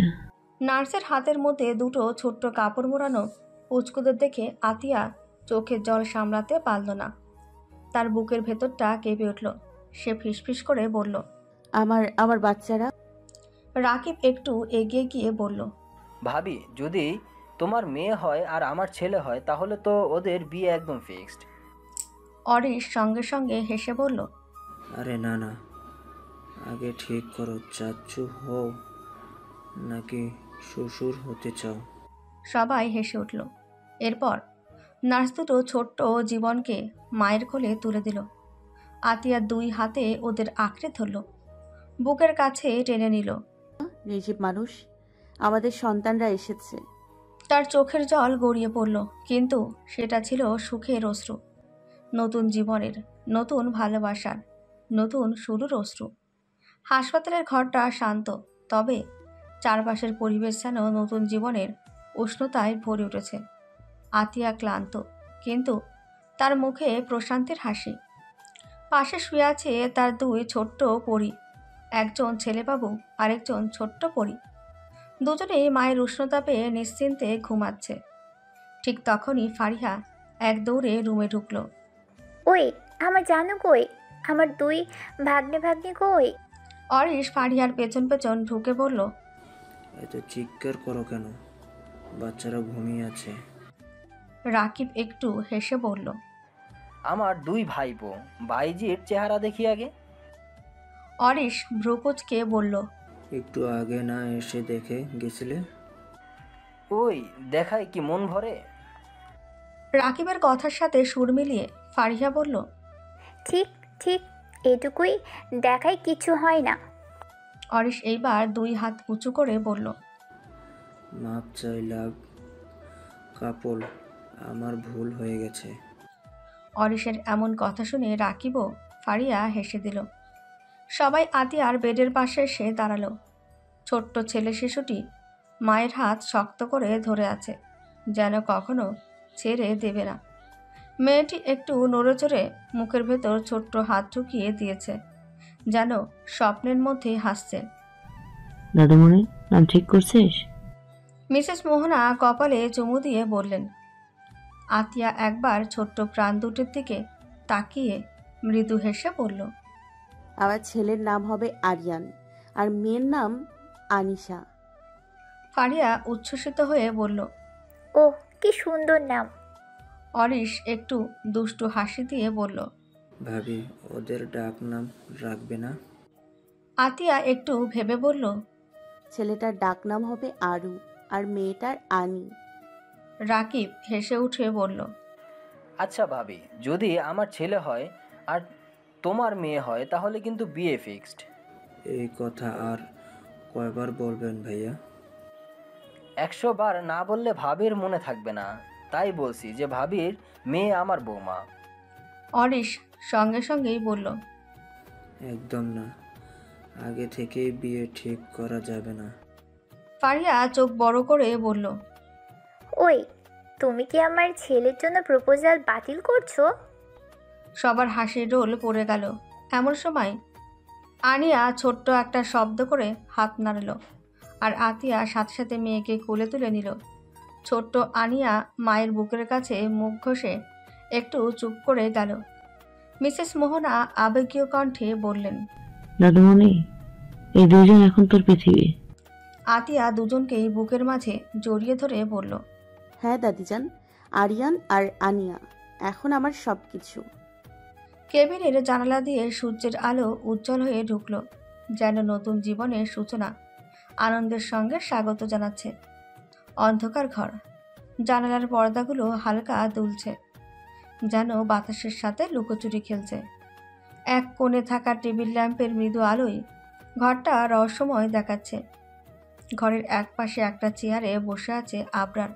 নার্সের হাতের মধ্যে দুটো ছোট্ট কাপড় মোড়ানো পুচকুদের দেখে আতিয়া চোখের জল সামলাতে পারল না। তার বুকের ভেতরটা কেঁপে উঠল। সে ফিসফিস করে বলল, আমার আমার বাচ্চারা। রাকিব একটু এগিয়ে গিয়ে বলল, ভাবি, যদি তোমার মেয়ে হয় আর আমার ছেলে হয় তাহলে তো ওদের বিয়ে একদম ফিক্সড। অরিশ সঙ্গে সঙ্গে হেসে বলল, আরে না না, আগে ঠিক করো চাচ্চু হও নাকি শ্বশুর হতে চাও। সবাই হেসে উঠল। এরপর নার্স দুটো ছোট্ট জীবনকে মায়ের কোলে তুলে দিল। আতিয়া দুই হাতে ওদের আঁকড়ে ধরল, বুকের কাছে টেনে নিল। নির্জীব মানুষ, আমাদের সন্তানরা এসেছে। তার চোখের জল গড়িয়ে পড়ল, কিন্তু সেটা ছিল সুখের অশ্রু, নতুন জীবনের, নতুন ভালোবাসার, নতুন শুরুর অশ্রু। হাসপাতালের ঘরটা শান্ত, তবে চারপাশের পরিবেশ যেন নতুন জীবনের উষ্ণতায় ভরে উঠেছে। আতিয়া ক্লান্ত, কিন্তু তার মুখে প্রশান্তির হাসি। পাশে শুয়ে আছে তার দুই ছোট্ট পরী, একজন ছেলেবাবু, আরেকজন ছোট্ট পরী। দুজনেই মায়ের উষ্ণতা পেয়ে নিশ্চিন্তে ঘুমাচ্ছে। ঠিক তখনই ফারিহা এক দৌড়ে রুমে ঢুকল। ওই, আমার জানো কই? আমার দুই ভাগ্নে ভাগ্নি কই? অরিশ ফারিহার পেছন পেছন ঢুকে বলল, এত চিৎকার করো কেন? বাচ্চারা ঘুমিয়ে আছে। রাকিব একটু হেসে বলল, আমার দুই ভাইপো, ভাইজির চেহারা দেখি আগে। অরিশ ভ্রুকুচকে বলল, একটু আগে না এসে দেখে গেছিলে? ওই দেখায় কি মন ভরে? রাকিবের কথার সাথে সুর মিলিয়ে ফারিহা বলল, ঠিক ঠিক, এটুকুই দেখায়, কিছু হয় না। অরিশ এইবার 2 হাত উঁচু করে বলল, মাপ চাই লাভ কাপল, আমার ভুল হয়ে গেছে। অরিশের এমন কথা শুনে রাকিব ও ফারিয়া হেসে দিল। সবাই আতিয়ার বেডের পাশে এসে দাঁড়ালো। ছোট্ট ছেলে শিশুটি মায়ের হাত শক্ত করে ধরে আছে, যেন কখনো ছেড়ে দেবে না। মেয়েটি একটু নড়েচড়ে মুখের ভেতর ছোট্ট হাত ঢুকিয়ে দিয়েছে, যেন স্বপ্নের মধ্যে হাসছে। দাদুমণি, নাম ঠিক করছিস? মিসেস মোহনা কপালে চুমু দিয়ে বললেন। আতিয়া একবার ছোট্ট প্রাণ দুটির দিকে তাকিয়ে মৃদু হেসে বলল, আমার ছেলের নাম হবে আরিয়ান আর মেয়ের নাম আনিশা। ফারিয়া উচ্ছ্বসিত হয়ে বলল। ও, কি সুন্দর নাম। অরিশ একটু দুষ্টু হাসি দিয়ে বলল, ভাবি, ওদের ডাক নাম রাখবে না? আতিয়া একটু ভেবে বলল, ছেলেটার ডাক নাম হবে আরু আর মেয়েটার আনি। রাকিব হেসে উঠে বলল, আচ্ছা ভাবি, যদি আমার ছেলে হয় আর তোমার মেয়ে হয় তাহলে কিন্তু বিয়ে ফিক্সড। এই কথা আর কয়বার বলবেন ভাইয়া? 100 বার না বললে ভাবির মনে থাকবে না, তাই বলছি যে ভাবির মেয়ে আমার বৌমা। অরিশ সঙ্গে সঙ্গেই বলল, একদম না, আগে থেকেই বিয়ে ঠিক করা যাবে না। ফারিয়া চোখ বড় করে বলল, ওই, তুমি কি আমার ছেলের জন্য প্রপোজাল বাতিল করছো? সবার হাসির রোল পড়ে গেল। এমন সময় আনিয়া ছোট্ট একটা শব্দ করে হাত নাড়ল, আর আতিয়া সাথে সাথে মেয়েকে কোলে তুলে নিল। ছোট্ট আনিয়া মায়ের বুকের কাছে মুখ ঘষে একটু চুপ করে গেল। মিসেস মোহনা আবেগীয় কণ্ঠে বললেন, দাদুমণি, এই দুজন এখন তোর পৃথিবী। আতিয়া দুজনকেই বুকের মাঝে জড়িয়ে ধরে বলল, হ্যাঁ দাদিজান, আরিয়ান আর আনিয়া এখন আমার সব কিছু। কেবিনের জানালা দিয়ে সূর্যের আলো উজ্জ্বল হয়ে ঢুকল, যেন নতুন জীবনের সূচনা আনন্দের সঙ্গে স্বাগত জানাচ্ছে। অন্ধকার ঘর, জানালার পর্দাগুলো হালকা দুলছে, যেন বাতাসের সাথে লুকোচুরি খেলছে। এক কোণে থাকা টেবিল ল্যাম্পের মৃদু আলোয় ঘরটা রহস্যময় দেখাচ্ছে। ঘরের এক পাশে একটা চেয়ারে বসে আছে আবরার।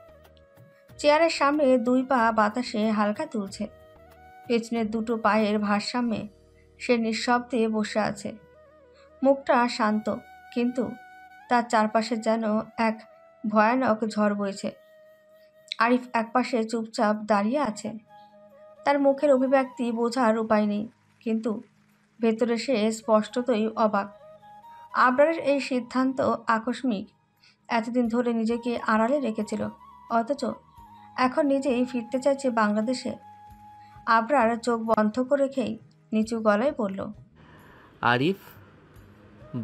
চেয়ারের সামনে 2 পা বাতাসে হালকা তুলছে। পেছনের 2টো পায়ের ভারসাম্যে সে নিঃশব্দে বসে আছে। মুখটা শান্ত, কিন্তু তার চারপাশে যেন এক ভয়ানক ঝড় বইছে। আরিফ একপাশে চুপচাপ দাঁড়িয়ে আছে। তার মুখের অভিব্যক্তি বোঝার উপায় নেই, কিন্তু ভেতরে সে স্পষ্টতই অবাক। আবরারের এই সিদ্ধান্ত আকস্মিক। এতদিন ধরে নিজেকে আড়ালে রেখেছিল, অথচ এখন নিজেই ফিরতে চাইছে বাংলাদেশে। আবরার চোখ বন্ধ করে রেখেই নিচু গলায় বলল, আরিফ,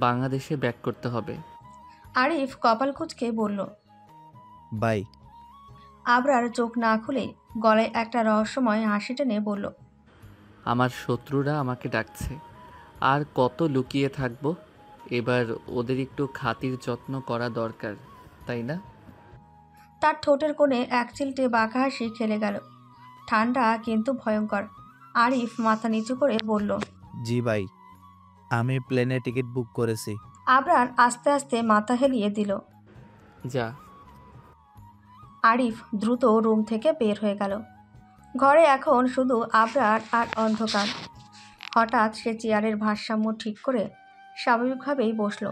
বাংলাদেশে ব্যাক করতে হবে। আরিফ কপাল কুঁচকে বলল, বাই। আবরার চোখ না খুলে গলায় একটা রহস্যময় হাসি টেনে বলল, আমার শত্রুরা আমাকে ডাকছে, আর কত লুকিয়ে থাকবো। এবার ওদের একটু খাতির যত্ন করা দরকার, তাই না? তার ঠোঁটের কোণে এক চিলটে বাঁকা হাসি খেলে গেল, ঠান্ডা কিন্তু ভয়ঙ্কর। আরিফ মাথা নিচু করে বলল, জি ভাই, আমি প্লেনে টিকিট বুক করেছি। আবরার আস্তে আস্তে মাথা হেলিয়ে দিল। যা। আরিফ দ্রুত রুম থেকে বের হয়ে গেল। ঘরে এখন শুধু আবরার আর অন্ধকার। হঠাৎ সে চেয়ারের ভারসাম্য ঠিক করে স্বাভাবিকভাবেই বসল।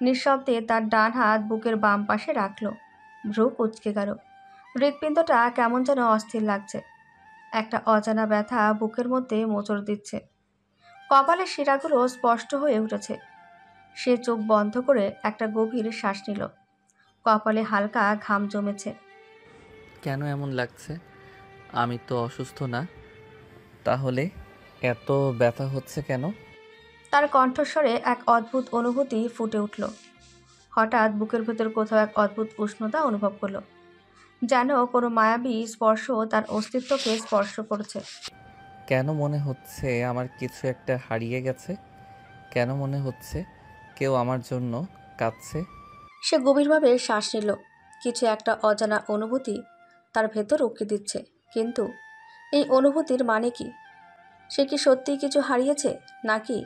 নিঃশব্দে তার ডান হাত বুকের বাম পাশে রাখল। ভ্রু কুঁচকে গেল। হৃৎপিণ্ডটা কেমন যেন অস্থির লাগছে। একটা অজানা ব্যথা বুকের মধ্যে মোচড় দিচ্ছে। কপালের শিরাগুলো স্পষ্ট হয়ে উঠেছে। সে চোখ বন্ধ করে একটা গভীর শ্বাস নিল। কপালে হালকা ঘাম জমেছে। কেন এমন লাগছে? আমি তো অসুস্থ না, তাহলে এত ব্যথা হচ্ছে কেন? তার কণ্ঠস্বরে এক অদ্ভুত অনুভূতি ফুটে উঠল। হঠাৎ বুকের ভেতর কোথাও এক অদ্ভুত উষ্ণতা অনুভব করল, যেন কোনো মায়াবী স্পর্শ তার অস্তিত্বকে স্পর্শ করছে। কেন মনে হচ্ছে আমার কিছু একটা হারিয়ে গেছে? কেন মনে হচ্ছে কেউ আমার জন্য কাঁদছে। সে গভীরভাবে শ্বাস নিল। কিছু একটা অজানা অনুভূতি তার ভেতর উঁকি দিচ্ছে, কিন্তু এই অনুভূতির মানে কি? সে কি সত্যিই কিছু হারিয়েছে, নাকি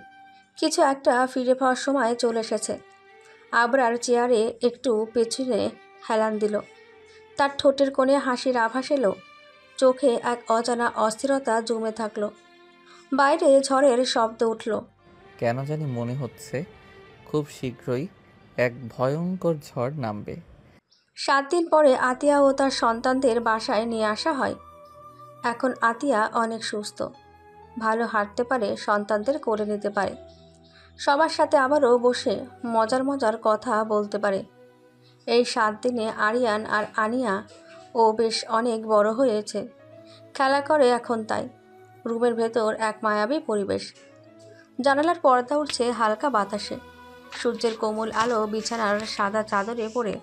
কিছু একটা ফিরে পাওয়ার সময় চলে এসেছে? আবরার চেয়ারে একটু পেছনে হেলান দিল। তার ঠোঁটের কোণে হাসির আভাস এলো, চোখে এক অজানা অস্থিরতা জমে থাকলো। বাইরে ঝড়ের শব্দ উঠল। কেন জানি মনে হচ্ছে খুব শীঘ্রই এক ভয়ঙ্কর ঝড় নামবে। 7 দিন পরে আতিয়া ও তার সন্তানদের বাসায় নিয়ে আসা হয়। এখন আতিয়া অনেক সুস্থ, ভালো হাঁটতে পারে, সন্তানদের কোলে নিতে পারে, সবার সাথে আবারও বসে মজার মজার কথা বলতে পারে। এই 7 দিনে আরিয়ান আর আনিয়া ও বেশ অনেক বড় হয়েছে, খেলা করে এখন। তাই রুমের ভেতর এক মায়াবী পরিবেশ। জানালার পর্দা উঠছে হালকা বাতাসে। সূর্যের কোমল আলো বিছানার সাদা চাদরে পড়ে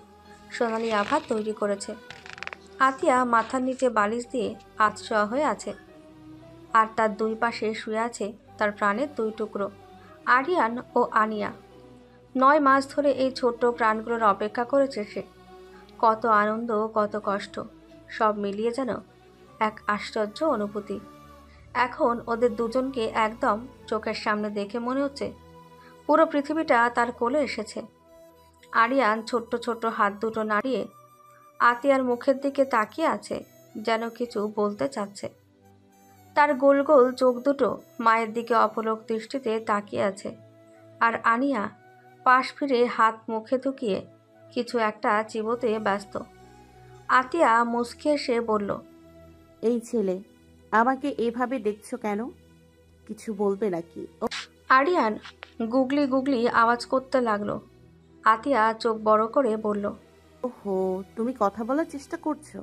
সোনালি আভা তৈরি করেছে। আতিয়া মাথার নিচে বালিশ দিয়ে আতশোয়া হয়ে আছে, আর তার দুই পাশে শুয়ে আছে তার প্রাণের 2 টুকরো, আরিয়ান ও আনিয়া। 9 মাস ধরে এই ছোট্ট প্রাণগুলোর অপেক্ষা করেছে সে। কত আনন্দ, কত কষ্ট, সব মিলিয়ে যেন এক আশ্চর্য অনুভূতি। এখন ওদের দুজনকে একদম চোখের সামনে দেখে মনে হচ্ছে পুরো পৃথিবীটা তার কোলে এসেছে। আরিয়ান ছোট্ট ছোট্ট হাত দুটো নাড়িয়ে আতিয়ার মুখের দিকে তাকিয়ে আছে, যেন কিছু বলতে চাচ্ছে। তার গোল গোল চোখ দুটো মায়ের দিকে অপলক দৃষ্টিতে তাকিয়ে আছে। আর আনিয়া পাশ ফিরে হাত মুখে ঢুকিয়ে কিছু একটা চিবোতে ব্যস্ত। আতিয়া মুচকি এসে বলল, এই ছেলে, আমাকে এভাবে দেখছো কেন? কিছু বলবে নাকি? আরিয়ান গুগলি গুগলি আওয়াজ করতে লাগলো। আতিয়া চোখ বড় করে বলল, ওহো, তুমি কথা বলার চেষ্টা করছো?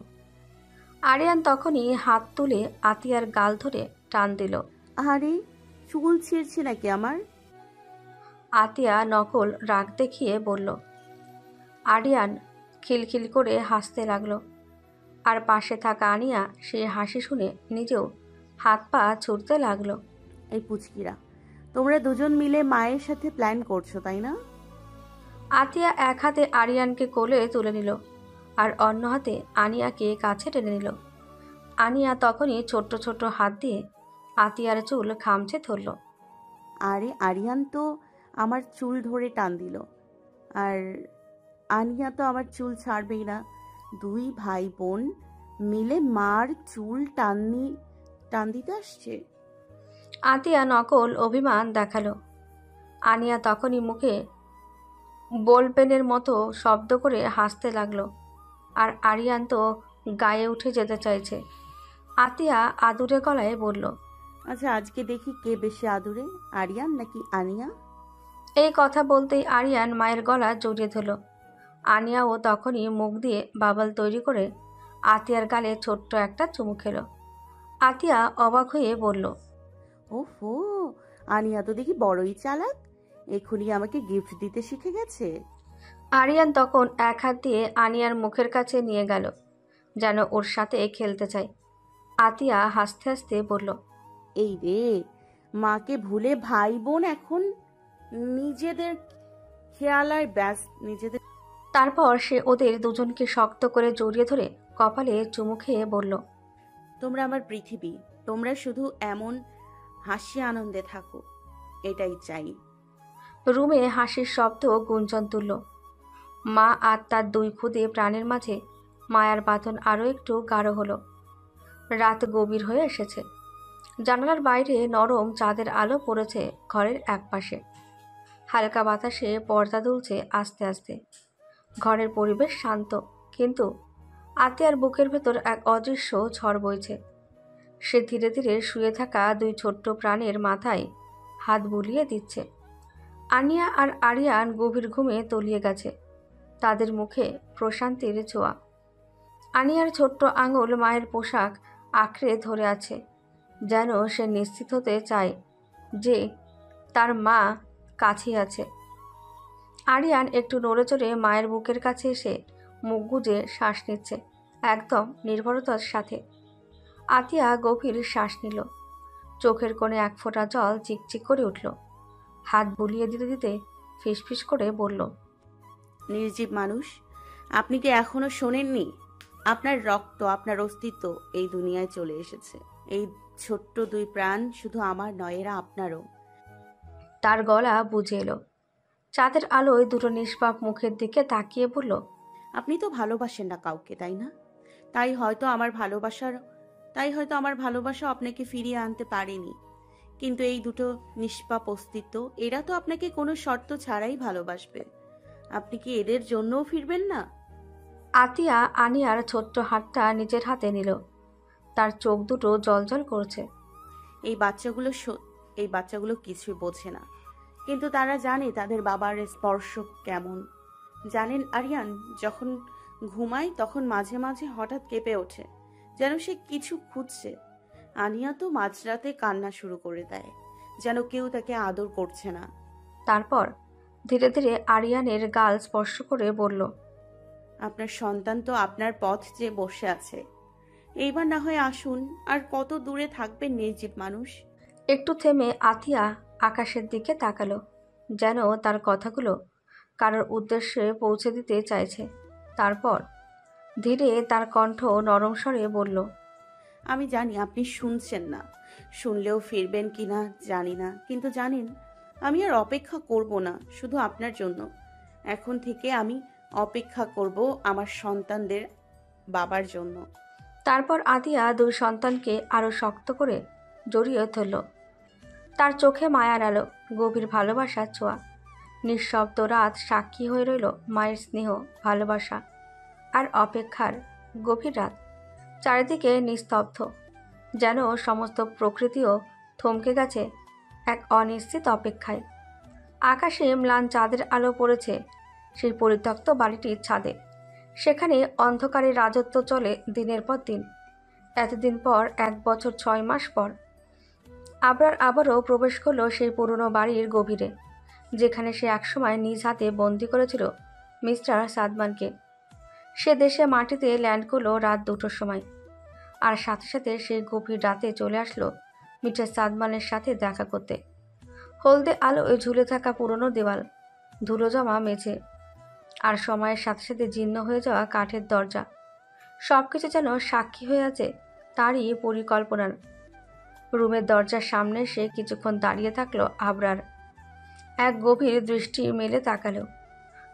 আরিয়ান তখনই হাত তুলে আতিয়ার গাল ধরে টান দিল। আরে, চুল ছিঁড়ছে নাকি আমার? আতিয়া নকল রাগ দেখিয়ে বলল। আরিয়ান খিলখিল করে হাসতে লাগলো। আর পাশে থাকা আনিয়া সেই হাসি শুনে নিজেও হাত পা ছুটতে লাগলো। এই পুচকিরা, তোমরা দুজন মিলে মায়ের সাথে প্ল্যান করছো, তাই না? আতিয়া এক হাতে আরিয়ানকে কোলে তুলে নিল, আর অন্য হাতে আনিয়াকে কাছে টেনে নিল। আনিয়া তখনই ছোট্ট ছোট্ট হাত দিয়ে আতিয়ার চুল খামচে ধরল। আরে, আরিয়ান তো আমার চুল ধরে টান দিল, আর আনিয়া তো আমার চুল ছাড়বেই না। 2 ভাই বোন মিলে মার চুল টান দিতে আসছে। আতিয়া নকল অভিমান দেখালো। আনিয়া তখনই মুখে বলপেনের মতো শব্দ করে হাসতে লাগলো। আর আরিয়ান তো গায়ে উঠে যেতে চাইছে। আতিয়া আদুরে গলায় বলল, আচ্ছা, আজকে দেখি কে বেশি আদুরে, আরিয়ান নাকি আনিয়া? এই কথা বলতেই আরিয়ান মায়ের গলা জড়িয়ে ধরল। আনিয়াও তখনই মুখ দিয়ে বাবল তৈরি করে আতিয়ার গালে ছোট্ট একটা চুমু খেল। আতিয়া অবাক হয়ে বলল, ওহো, আনিয়া তো দেখি বড়ই চালাক, এখনই আমাকে গিফট দিতে শিখে গেছে। আরিয়ান তখন এক হাত দিয়ে আনিয়ার মুখের কাছে নিয়ে গেল, যেন ওর সাথে খেলতে চায়। আতিয়া হাসতে হাসতে বলল, এই রে, মাকে ভুলে ভাই বোন এখন নিজেদের খেয়াল আর নিজেদের। তারপর সে ওদের দুজনকে শক্ত করে জড়িয়ে ধরে কপালে চুমু খেয়ে বলল, তোমরা আমার পৃথিবী, তোমরা শুধু এমন হাসি আনন্দে থাকো, এটাই চাই। রুমে হাসির শব্দ গুঞ্জন তুলল। মা আর তার 2 খুদে প্রাণের মাঝে মায়ার বাঁধন আরও একটু গাঢ় হলো। রাত গভীর হয়ে এসেছে। জানালার বাইরে নরম চাঁদের আলো পড়েছে ঘরের একপাশে। হালকা বাতাসে পর্দা দুলছে আস্তে আস্তে। ঘরের পরিবেশ শান্ত, কিন্তু আতিয়ার বুকের ভেতর এক অদৃশ্য ঝড় বইছে। সে ধীরে ধীরে শুয়ে থাকা 2 ছোট্ট প্রাণের মাথায় হাত বুলিয়ে দিচ্ছে। আনিয়া আর আরিয়ান গভীর ঘুমে তলিয়ে গেছে, তাদের মুখে প্রশান্তির ছোঁয়া। আনিয়ার ছোট্ট আঙুল মায়ের পোশাক আঁকড়ে ধরে আছে, যেন সে নিশ্চিত হতে চায় যে তার মা কাছেই আছে। আরিয়ান একটু নড়ে চড়ে মায়ের বুকের কাছে এসে মুখ গুজে শ্বাস নিচ্ছে, একদম নির্ভরতার সাথে। আতিয়া গভীর শ্বাস নিল। চোখের কোণে 1 ফোঁটা জল চিকচিক করে উঠল। হাত বুলিয়ে দিতে দিতে ফিসফিস করে বলল, নির্জীব মানুষ, আপনি কি এখনো শোনেননি? আপনার রক্ত, আপনার অস্তিত্ব এই দুনিয়ায় চলে এসেছে। এই ছোট্ট দুই প্রাণ শুধু আমার নয়, এরা আপনারও। তার গলা বুঝে এলো। চাঁদের আলোয় দুটো নিষ্পাপ মুখের দিকে তাকিয়ে বলল, আপনি তো ভালোবাসেন না কাউকে, তাই না? তাই হয়তো আমার ভালোবাসা আপনাকে ফিরিয়ে আনতে পারেনি। কিন্তু এই দুটো নিষ্পাপ অস্তিত্ব, এরা তো আপনাকে কোনো শর্ত ছাড়াই ভালোবাসবে। আপনি কি এদের জন্যও ফিরবেন না? আতিয়া আনিয়ার ছোট্ট হাতটা নিজের হাতে নিল। তার চোখ দুটো জ্বলজ্বল করছে। এই বাচ্চাগুলো কিছুই বোঝে না, কিন্তু তারা জানে তাদের বাবার স্পর্শ কেমন। জানেন আরিয়ান যখন ঘুমায় তখন মাঝে মাঝে হঠাৎ কেঁপে ওঠে, যেন সে কিছু খুঁজছে। আনিয়া তো মাঝরাতে কান্না শুরু করে দেয়, যেন কেউ তাকে আদর করছে না। তারপর ধীরে ধীরে আরিয়ানের গাল স্পর্শ করে বলল, আপনার সন্তান তো আপনার পথ চেয়ে বসে আছে। এইবার না হয় আসুন। আর কত দূরে থাকবেন নির্জীব মানুষ? একটু থেমে আতিয়া আকাশের দিকে তাকালো, যেন তার কথাগুলো কারোর উদ্দেশ্যে পৌঁছে দিতে চাইছে। তারপর ধীরে তার কণ্ঠ নরম স্বরে বলল, আমি জানি আপনি শুনছেন না, শুনলেও ফিরবেন কিনা জানি না, কিন্তু জানেন আমি আর অপেক্ষা করব না শুধু আপনার জন্য। এখন থেকে আমি অপেক্ষা করব আমার সন্তানদের বাবার জন্য। তারপর আতিয়া দুই সন্তানকে আরো শক্ত করে জড়িয়ে ধরল। তার চোখে মায়ার আলো, গভীর ভালোবাসার ছোঁয়া। নিঃশব্দ রাত সাক্ষী হয়ে রইল মায়ের স্নেহ, ভালোবাসা আর অপেক্ষার। গভীর রাত, চারিদিকে নিস্তব্ধ, যেন সমস্ত প্রকৃতিও থমকে গেছে এক অনিশ্চিত অপেক্ষায়। আকাশে ম্লান চাঁদের আলো পড়েছে সেই পরিত্যক্ত বাড়িটির ছাদে। সেখানে অন্ধকারের রাজত্ব চলে দিনের পর দিন। এতদিন পর, 1 বছর 6 মাস পর, আবরার আবারও প্রবেশ করলো সেই পুরনো বাড়ির গভীরে, যেখানে সে একসময় নিজ হাতে বন্দি করেছিল মিস্টার সাদমানকে। সে দেশে মাটিতে ল্যান্ড করলো রাত 2টোর সময়। আর সাথে সাথে সেই গভীর রাতে চলে আসলো মিস্টার সাদমানের সাথে দেখা করতে। হলদে আলোয় ঝুলে থাকা পুরনো দেওয়াল, ধুলো জমা মেঝে, আর সময়ের সাথে সাথে জীর্ণ হয়ে যাওয়া কাঠের দরজা, সবকিছু যেন সাক্ষী হয়ে আছে তারই পরিকল্পনার। রুমের দরজার সামনে সে কিছুক্ষণ দাঁড়িয়ে থাকলো আবরার। এক গভীর দৃষ্টি মেলে তাকালো,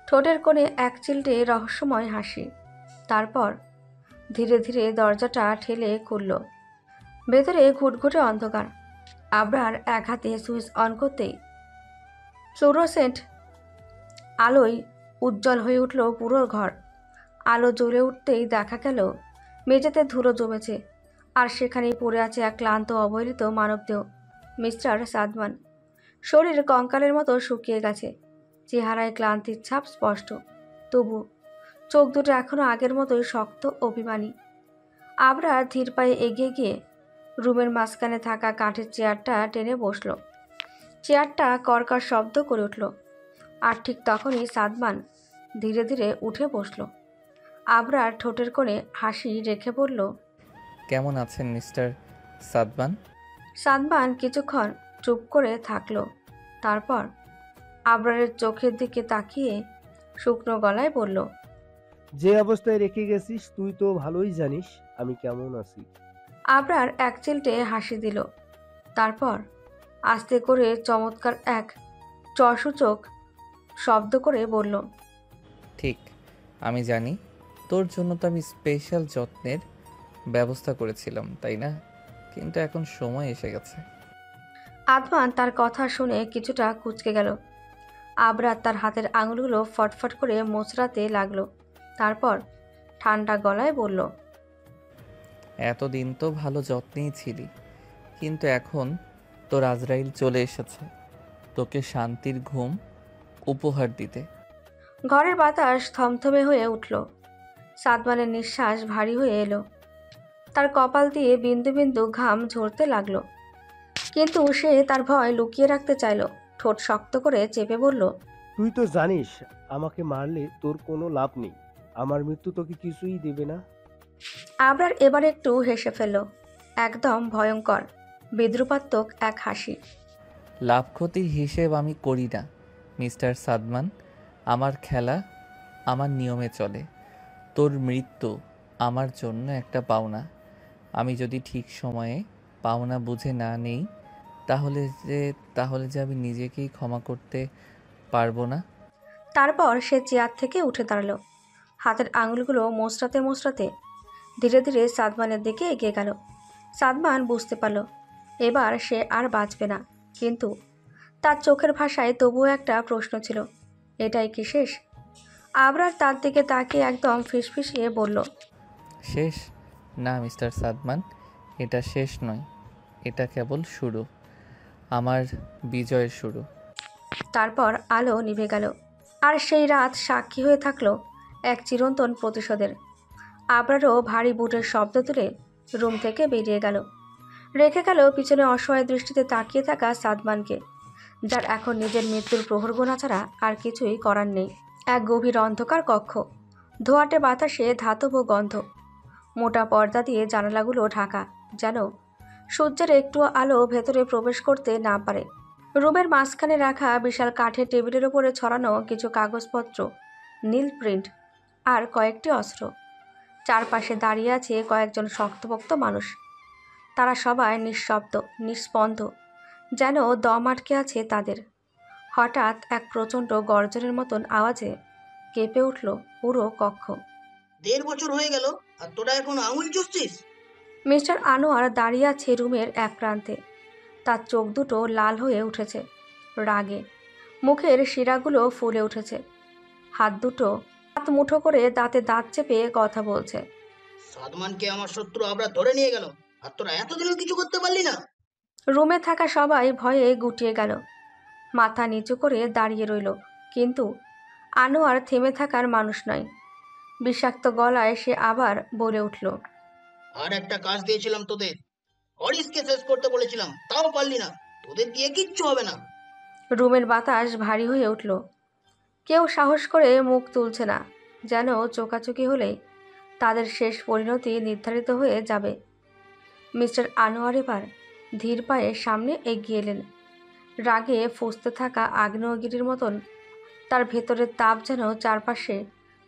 ঠোঁটের কোণে এক চিলটে রহস্যময় হাসি। তারপর ধীরে ধীরে দরজাটা ঠেলে খুলল। ভেতরে ঘুটঘুটে অন্ধকার। আবরার এক হাতে সুইচ অন করতেই ফ্লোরোসেন্ট আলোয় উজ্জ্বল হয়ে উঠল পুরো ঘর। আলো জ্বলে উঠতেই দেখা গেল মেঝেতে ধুলো জমেছে, আর সেখানেই পড়ে আছে এক ক্লান্ত অবহেলিত মানবদেহ, মিস্টার সাদমান। শরীর কঙ্কালের মতো শুকিয়ে গেছে, চেহারায় ক্লান্তির ছাপ স্পষ্ট, তবু চোখ দুটো এখনো আগের মতোই শক্ত, অভিমানী। আবরার ধীর পায়ে এগিয়ে গিয়ে রুমের মাঝখানে থাকা কাঠের চেয়ারটা টেনে বসল। চেয়ারটা কড়কড় শব্দ করে উঠল, আর ঠিক তখনই সাদমান ধীরে ধীরে উঠে বসল। আবরার ঠোঁটের কোণে হাসি রেখে বলল, কেমন আছেন মিস্টার সাদমান? সাদমান কিছুক্ষণ চুপ করে থাকলো। তারপর আবরারের চোখের দিকে তাকিয়ে শুকনো গলায় বলল, যে অবস্থায় রেখে গেছিস তুই তো ভালোই জানিস আমি কেমন আছি। আবরার এক চিলটে হাসি দিল। তারপর আস্তে করে চমৎকার এক চসূচক শব্দ করে বলল, ঠিক, আমি জানি। তোর জন্য তো আমি স্পেশাল যত্নের ব্যবস্থা করেছিলাম, তাই না? কিন্তু এখন সময় এসে গেছে। আদমান তার কথা শুনে কিছুটা কুঁচকে গেল। আবরার তার হাতের আঙুলগুলো ফটফট করে মোচড়াতে লাগলো। তারপর ঠান্ডা গলায় বলল, এতদিন তো ভালো যত্নেই ছিলি, কিন্তু এখন তোর আজরাইল চলে এসেছে তোকে শান্তির ঘুম উপহার দিতে। ঘরের বাতাস থমথমে হয়ে উঠল। সাদমানের নিঃশ্বাস ভারী হয়ে এলো। তার কপাল দিয়ে বিন্দু বিন্দু ঘাম ঝরতে লাগলো, কিন্তু সে তার ভয় লুকিয়ে রাখতে চাইল। ঠোঁট শক্ত করে চেপে বলল, তুই তো জানিস আমাকে মারলে তোর কোনো লাভ নেই, আমার মৃত্যু তোকে কিছুই দেবে না। আবরার এবার একটু হেসে ফেলল, একদম ভয়ঙ্কর বিদ্রুপাত্মক এক হাসি। লাভ ক্ষতির হিসেব আমি করি না, মিস্টার সাদমান, আমার খেলা আমার নিয়মে চলে। তোর মৃত্যু আমার জন্য একটা পাওনা। আমি যদি ঠিক সময়ে পাওনা বুঝে না নেই তাহলে যে আমি নিজেকেই ক্ষমা করতে পারবো না। তারপর সে চেয়ার থেকে উঠে দাঁড়ালো। হাতের আঙুলগুলো মোচড়াতে মোচড়াতে ধীরে ধীরে সাদমানের দিকে এগিয়ে গেল। সাদমান বুঝতে পারল এবার সে আর বাঁচবে না, কিন্তু তার চোখের ভাষায় তবুও একটা প্রশ্ন ছিল, এটাই কি শেষ? আবরার তার দিকে তাকিয়ে একদম ফিসফিসিয়ে বলল, শেষ না মিস্টার সাদমান, এটা শেষ নয়, এটা কেবল শুরু, আমার বিজয়ের শুরু। তারপর আলো নিভে গেল, আর সেই রাত সাক্ষী হয়ে থাকলো এক চিরন্তন প্রতিশোধের। আবরারও ভারী বুটের শব্দ তুলে রুম থেকে বেরিয়ে গেল, রেখে গেল পিছনে অসহায় দৃষ্টিতে তাকিয়ে থাকা সাদমানকে, যার এখন নিজের মৃত্যুর প্রহর গোনা ছাড়া আর কিছুই করার নেই। এক গভীর অন্ধকার কক্ষ, ধোঁয়াটে বাতাসে ধাতব গন্ধ, মোটা পর্দা দিয়ে জানালাগুলো ঢাকা, যেন সূর্যের একটু আলো ভেতরে প্রবেশ করতে না পারে। রুমের মাঝখানে রাখা বিশাল কাঠের টেবিলের ওপরে ছড়ানো কিছু কাগজপত্র, নীল প্রিন্ট আর কয়েকটি অস্ত্র। চারপাশে দাঁড়িয়ে আছে কয়েকজন শক্তপোক্ত মানুষ। তারা সবাই নিঃশব্দ, নিস্পন্দ, যেন দম আটকে আছে তাদের। হঠাৎ এক প্রচণ্ড গর্জনের মতন আওয়াজে কেঁপে উঠল পুরো কক্ষ। 1.5 বছর হয়ে গেল আর তোরা এখন আঙুল চুষছিস? মিস্টার আনোয়ার দাঁড়িয়ে আছে রুমের এক প্রান্তে। তার চোখ দুটো লাল হয়ে উঠেছে রাগে, মুখের শিরাগুলো ফুলে উঠেছে। হাত মুঠো করে দাঁতে দাঁত চেপে কথা বলছে। সাদমানকে আমার শত্রু আবরা ধরে নিয়ে গেল, আর তোরা এতদিনও কিছু করতে পারলি না? রুমে থাকা সবাই ভয়ে গুটিয়ে গেল, মাথা নিচু করে দাঁড়িয়ে রইল। কিন্তু আনোয়ার থেমে থাকার মানুষ নয়। বিষাক্ত গলায় সে আবার বলে উঠল, আর একটা কাজ দিয়েছিলাম তোদের, অরিসকে শেষ করতে বলেছিলাম, তাও পারলি না। তোদের দিয়ে কিচ্ছু হবে না। রুমের বাতাস ভারী হয়ে উঠল। কেউ সাহস করে মুখ তুলছে না, যেন চোকাচুকি হলেই তাদের শেষ পরিণতি নির্ধারিত হয়ে যাবে। মিস্টার আনোয়ার এবার ধীর পায়ে সামনে এগিয়ে এলেন। রাগে ফুঁসতে থাকা আগ্নেয়গিরির মতন তার ভেতরের তাপ যেন চারপাশে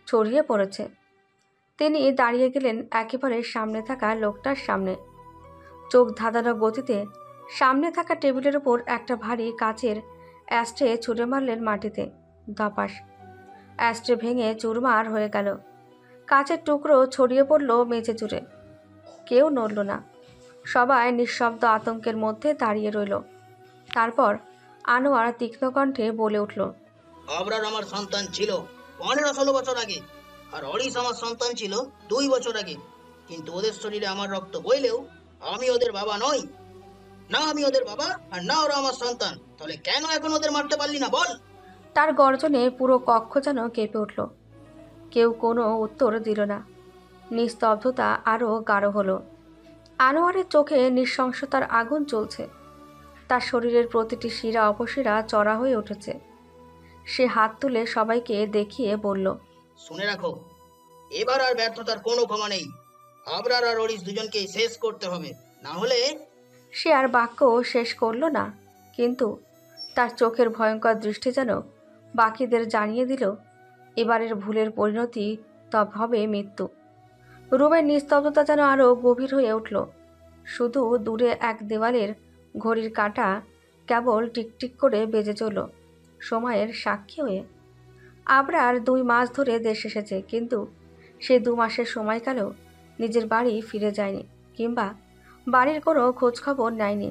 ছড়িয়ে পড়েছে। তিনি দাঁড়িয়ে গেলেন একেবারে সামনে থাকা লোকটার সামনে। চোখ ধাঁধানো গতিতে সামনে থাকা টেবিলের ওপর একটা ভারী কাচের অ্যাস্ট্রে ছুঁড়ে মারলেন মাটিতে। ধপাস! অ্যাস্ট্রে ভেঙে চুরমার হয়ে গেল। কাচের টুকরো ছড়িয়ে পড়ল মেঝে জুড়ে। কেউ নড়ল না, সবাই নিঃশব্দ আতঙ্কের মধ্যে দাঁড়িয়ে রইল। তারপর আনোয়ার তীক্ষ্ণ কণ্ঠে বলে উঠল, আবরার আমার সন্তান ছিল 15-16 বছর আগে, আর অরিস আমার সন্তান ছিল 2 বছর আগে। কিন্তু ওদের শরীরে আমার রক্ত বইলেও আমি ওদের বাবা নই। না আমি ওদের বাবা, আর না ওরা আমার সন্তান। তাহলে কেন এখন ওদের মারতে পারলি না বল? তার গর্জনে পুরো কক্ষ যেন কেঁপে উঠল। কেউ কোনো উত্তর দিল না। নিস্তব্ধতা আরও গাঢ় হলো। আনোয়ারের চোখে নৃশংসতার আগুন জ্বলছে। তার শরীরের প্রতিটি শিরা অপশিরা চড়া হয়ে উঠেছে। সে হাত তুলে সবাইকে দেখিয়ে বলল, শুনে রাখো, এবার আর ব্যর্থতার কোনো ক্ষমা নেই। আবরার আর অরিস দুজনকে শেষ করতে হবে, না হলে। সে আর বাক্য শেষ করল না, কিন্তু তার চোখের ভয়ঙ্কর দৃষ্টি যেন বাকিদের জানিয়ে দিল এবারের ভুলের পরিণতি তবে হবে মৃত্যু। রুমের নিস্তব্ধতা যেন আরও গভীর হয়ে উঠল। শুধু দূরে এক দেওয়ালের ঘড়ির কাঁটা কেবল টিকটিক করে বেজে চলল, সময়ের সাক্ষী হয়ে। আবরার 2 মাস ধরে দেশ এসেছে, কিন্তু সে 2 মাসের সময়কালেও নিজের বাড়ি ফিরে যায়নি, কিংবা বাড়ির কোনো খোঁজখবর নেয়নি।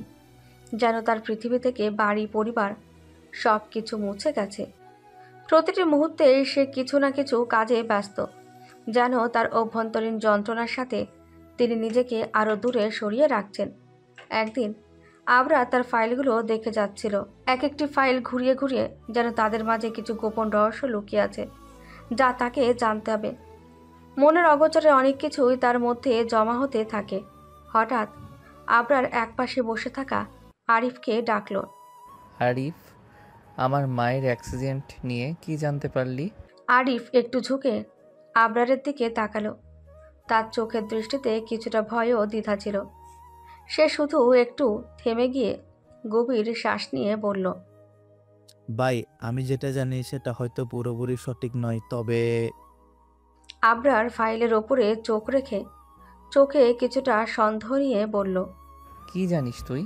যেন তার পৃথিবী থেকে বাড়ি, পরিবার সব কিছু মুছে গেছে। প্রতিটি মুহূর্তে সে কিছু না কিছু কাজে ব্যস্ত, যেন তার অভ্যন্তরীণ যন্ত্রণার সাথে তিনি নিজেকে আরও দূরে সরিয়ে রাখছেন। একদিন আবরা তার ফাইলগুলো দেখে যাচ্ছিল। এক একটি ফাইল ঘুরিয়ে ঘুরিয়ে যেন তাদের মাঝে কিছু গোপন রহস্য লুকিয়ে আছে, যা তাকে জানতে হবে। মনের অগোচরে অনেক কিছুই তার মধ্যে জমা হতে থাকে। হঠাৎ আবরার একপাশে বসে থাকা আরিফকে ডাকল। আরিফ, আমার মায়ের অ্যাক্সিডেন্ট নিয়ে কি জানতে পারলি? আরিফ একটু ঝুঁকে আবরারের দিকে তাকালো। তার চোখের দৃষ্টিতে কিছুটা ভয় ও দ্বিধা ছিল। সে শুধু একটু থেমে গিয়ে গভীর শ্বাস নিয়ে বলল, ভাই, আমি যেটা জানি সেটা হয়তো পুরোপুরি সঠিক নয়, তবে আবরার ফাইলের ওপরে চোখ রেখে চোখে কিছুটা সন্দেহ নিয়ে বলল। কি জানিস তুই?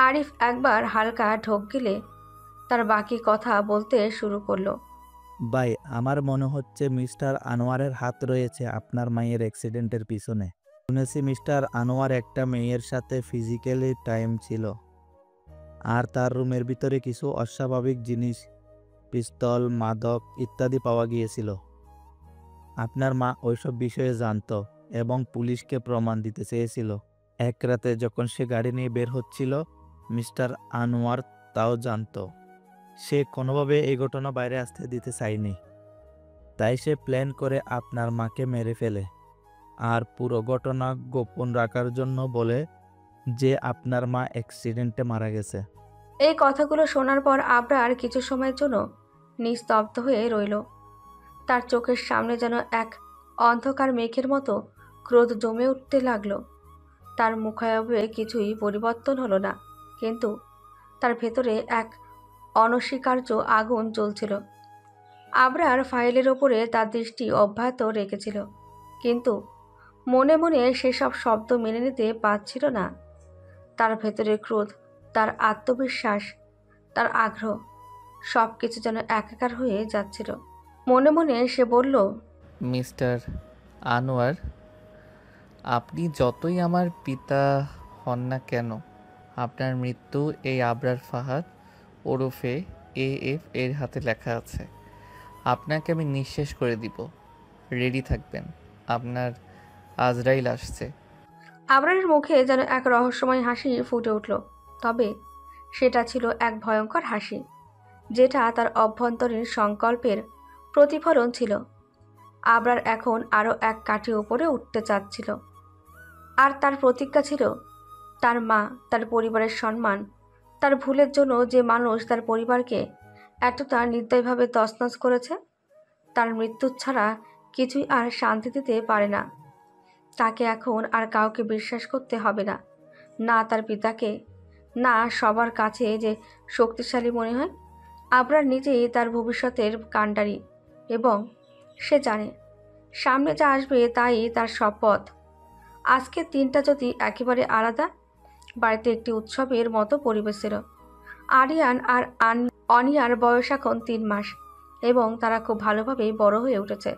আরিফ একবার হালকা ঢোক গিলে তার বাকি কথা বলতে শুরু করলো। ভাই, আমার মনে হচ্ছে মিস্টার আনোয়ারের হাত রয়েছে আপনার মায়ের অ্যাক্সিডেন্টের পিছনে। শুনেছি মিস্টার আনোয়ার একটা মেয়ের সাথে ফিজিক্যালি টাইম ছিল, আর তার রুমের ভিতরে কিছু অস্বাভাবিক জিনিস, পিস্তল, মাদক ইত্যাদি পাওয়া গিয়েছিল। আপনার মা ওইসব বিষয়ে জানতো এবং পুলিশকে প্রমাণ দিতে চেয়েছিল। এক রাতে যখন সে গাড়ি নিয়ে বের হচ্ছিল, মিস্টার আনোয়ার তাও জানতো। সে কোনোভাবে এই ঘটনা বাইরে আসতে দিতে চায়নি, তাই সে প্ল্যান করে আপনার মাকে মেরে ফেলে আর পুরো ঘটনা গোপন রাখার জন্য বলে যে আপনার মা অ্যাক্সিডেন্টে মারা গেছে। এই কথাগুলো শোনার পর আবরার কিছু সময়ের জন্য নিস্তব্ধ হয়ে রইল। তার চোখের সামনে যেন এক অন্ধকার মেঘের মতো ক্রোধ জমে উঠতে লাগলো। তার মুখায়বে কিছুই পরিবর্তন হলো না, কিন্তু তার ভেতরে এক অনস্বীকার্য আগুন জ্বলছিল। আবরার ফাইলের ওপরে তার দৃষ্টি অব্যাহত রেখেছিল, কিন্তু মনে মনে সেসব শব্দ মেনে নিতে পারছিল না। তার ভেতরে ক্রোধ, তার আত্মবিশ্বাস, তার আগ্রহ সব কিছু যেন একাকার হয়ে যাচ্ছিল। মনে মনে সে বলল, মিস্টার আনোয়ার, আপনি যতই আমার পিতা হন না কেন, আপনার মৃত্যু এই আবরার ফাহাদ ওরফে AF এর হাতে লেখা আছে। আপনাকে আমি নিঃশেষ করে দিব। রেডি থাকবেন, আপনার আজরাইল আসছে। আবরারের মুখে যেন এক রহস্যময় হাসি ফুটে উঠল, তবে সেটা ছিল এক ভয়ঙ্কর হাসি, যেটা তার অভ্যন্তরীণ সংকল্পের প্রতিফলন ছিল। আবরার এখন আরও এক কাঠি উপরে উঠতে চাচ্ছিল, আর তার প্রতিজ্ঞা ছিল তার মা, তার পরিবারের সম্মান, তার ভুলের জন্য যে মানুষ তার পরিবারকে এতটা নির্দয়ভাবে তছনছ করেছে, তার মৃত্যু ছাড়া কিছুই আর শান্তি দিতে পারে না। তাকে এখন আর কাউকে বিশ্বাস করতে হবে না, না তার পিতাকে, না সবার কাছে যে শক্তিশালী মনে হয়। আবরার নিজেই তার ভবিষ্যতের কাণ্ডারি, এবং সে জানে সামনে যা আসবে তাই তার শপথ। আজকের দিনটা যদি একেবারে আলাদা। বাড়িতে একটি উৎসবের মতো পরিবেশ ছিল। আরিয়ান আর অনিয়ার বয়স এখন 3 মাস, এবং তারা খুব ভালোভাবেই বড় হয়ে উঠেছে।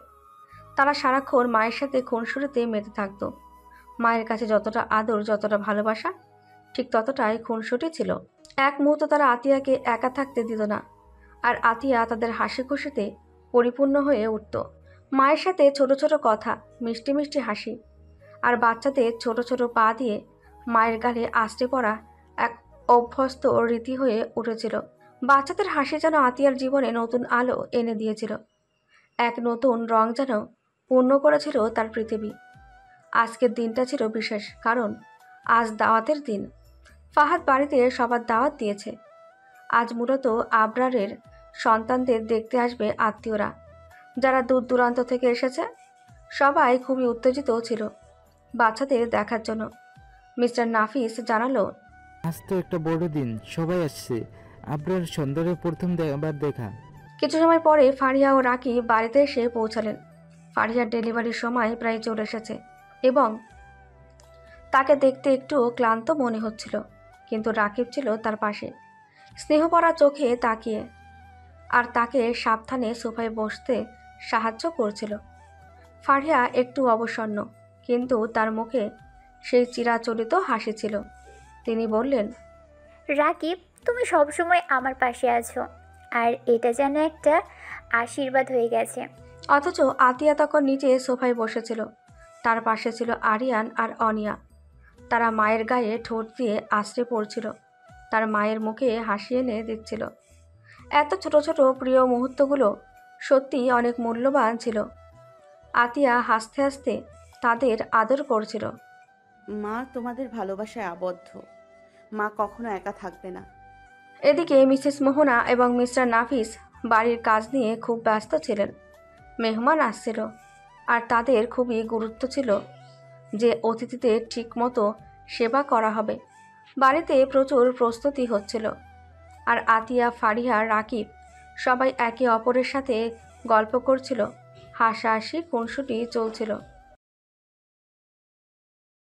তারা সারাক্ষণ মায়ের সাথে খুনসুটিতে মেতে থাকত। মায়ের কাছে যতটা আদর, যতটা ভালোবাসা, ঠিক ততটাই খুনসুটি ছিল। এক মুহূর্ত তারা আতিয়াকে একা থাকতে দিত না, আর আতিয়া তাদের হাসি খুশিতে পরিপূর্ণ হয়ে উঠত। মায়ের সাথে ছোট ছোট কথা, মিষ্টি মিষ্টি হাসি, আর বাচ্চাদের ছোট ছোট পা দিয়ে মায়ের গালে আছড়ে পড়া এক অভ্যস্ত রীতি হয়ে উঠেছিল। বাচ্চাদের হাসি যেন আতিয়ার জীবনে নতুন আলো এনে দিয়েছিল, এক নতুন রং যেন পূর্ণ করেছিল তার পৃথিবী। আজকের দিনটা ছিল বিশেষ, কারণ আজ দাওয়াতের দিন। ফাহাদ বাড়িতে সবার দাওয়াত দিয়েছে। আজ মূলত আবরারের সন্তানদের দেখতে আসবে আত্মীয়রা, যারা দূর দূরান্ত থেকে এসেছে। সবাই খুবই উত্তেজিত ছিল বাচ্চাদের দেখার জন্য। মিস্টার নাফিস জানালো, আজ তো একটা বড় দিন, সবাই আসছে। আপনার সন্তানের প্রথম বার দেখা। কিছু সময় পরে ফারিয়া ও রাকি বাড়িতে এসে পৌঁছালেন। ফারিয়ার ডেলিভারির সময় প্রায় চলে এসেছে, এবং তাকে দেখতে একটু ক্লান্ত মনে হচ্ছিল, কিন্তু রাকিব ছিল তার পাশে, স্নেহভরা চোখে তাকিয়ে, আর তাকে সাবধানে সোফায় বসতে সাহায্য করছিল। ফারিয়া একটু অবসন্ন, কিন্তু তার মুখে সেই চিরাচরিত হাসি ছিল। তিনি বললেন, রাকিব, তুমি সবসময় আমার পাশে আছো, আর এটা যেন একটা আশীর্বাদ হয়ে গেছে। অথচ আতিয়া তখন নিচে সোফায় বসেছিল। তার পাশে ছিল আরিয়ান আর অনিয়া। তারা মায়ের গায়ে ঠোঁট দিয়ে আছড়ে পড়ছিল, তার মায়ের মুখে হাসি এনে দিচ্ছিল। এত ছোট ছোট প্রিয় মুহূর্তগুলো সত্যি অনেক মূল্যবান ছিল। আতিয়া হাসতে হাসতে তাদের আদর করছিল। মা তোমাদের ভালোবাসায় আবদ্ধ, মা কখনো একা থাকবে না। এদিকে মিসেস মোহনা এবং মিস্টার নাফিস বাড়ির কাজ নিয়ে খুব ব্যস্ত ছিলেন। মেহমান আসছিল, আর তাদের খুবই গুরুত্ব ছিল যে অতিথিদের ঠিকমতো সেবা করা হবে। বাড়িতে প্রচুর প্রস্তুতি হচ্ছিল। আর আতিয়া, ফারিহা, রাকিব সবাই একে অপরের সাথে গল্প করছিল। হাসাহাসি খুনসুটি চলছিল।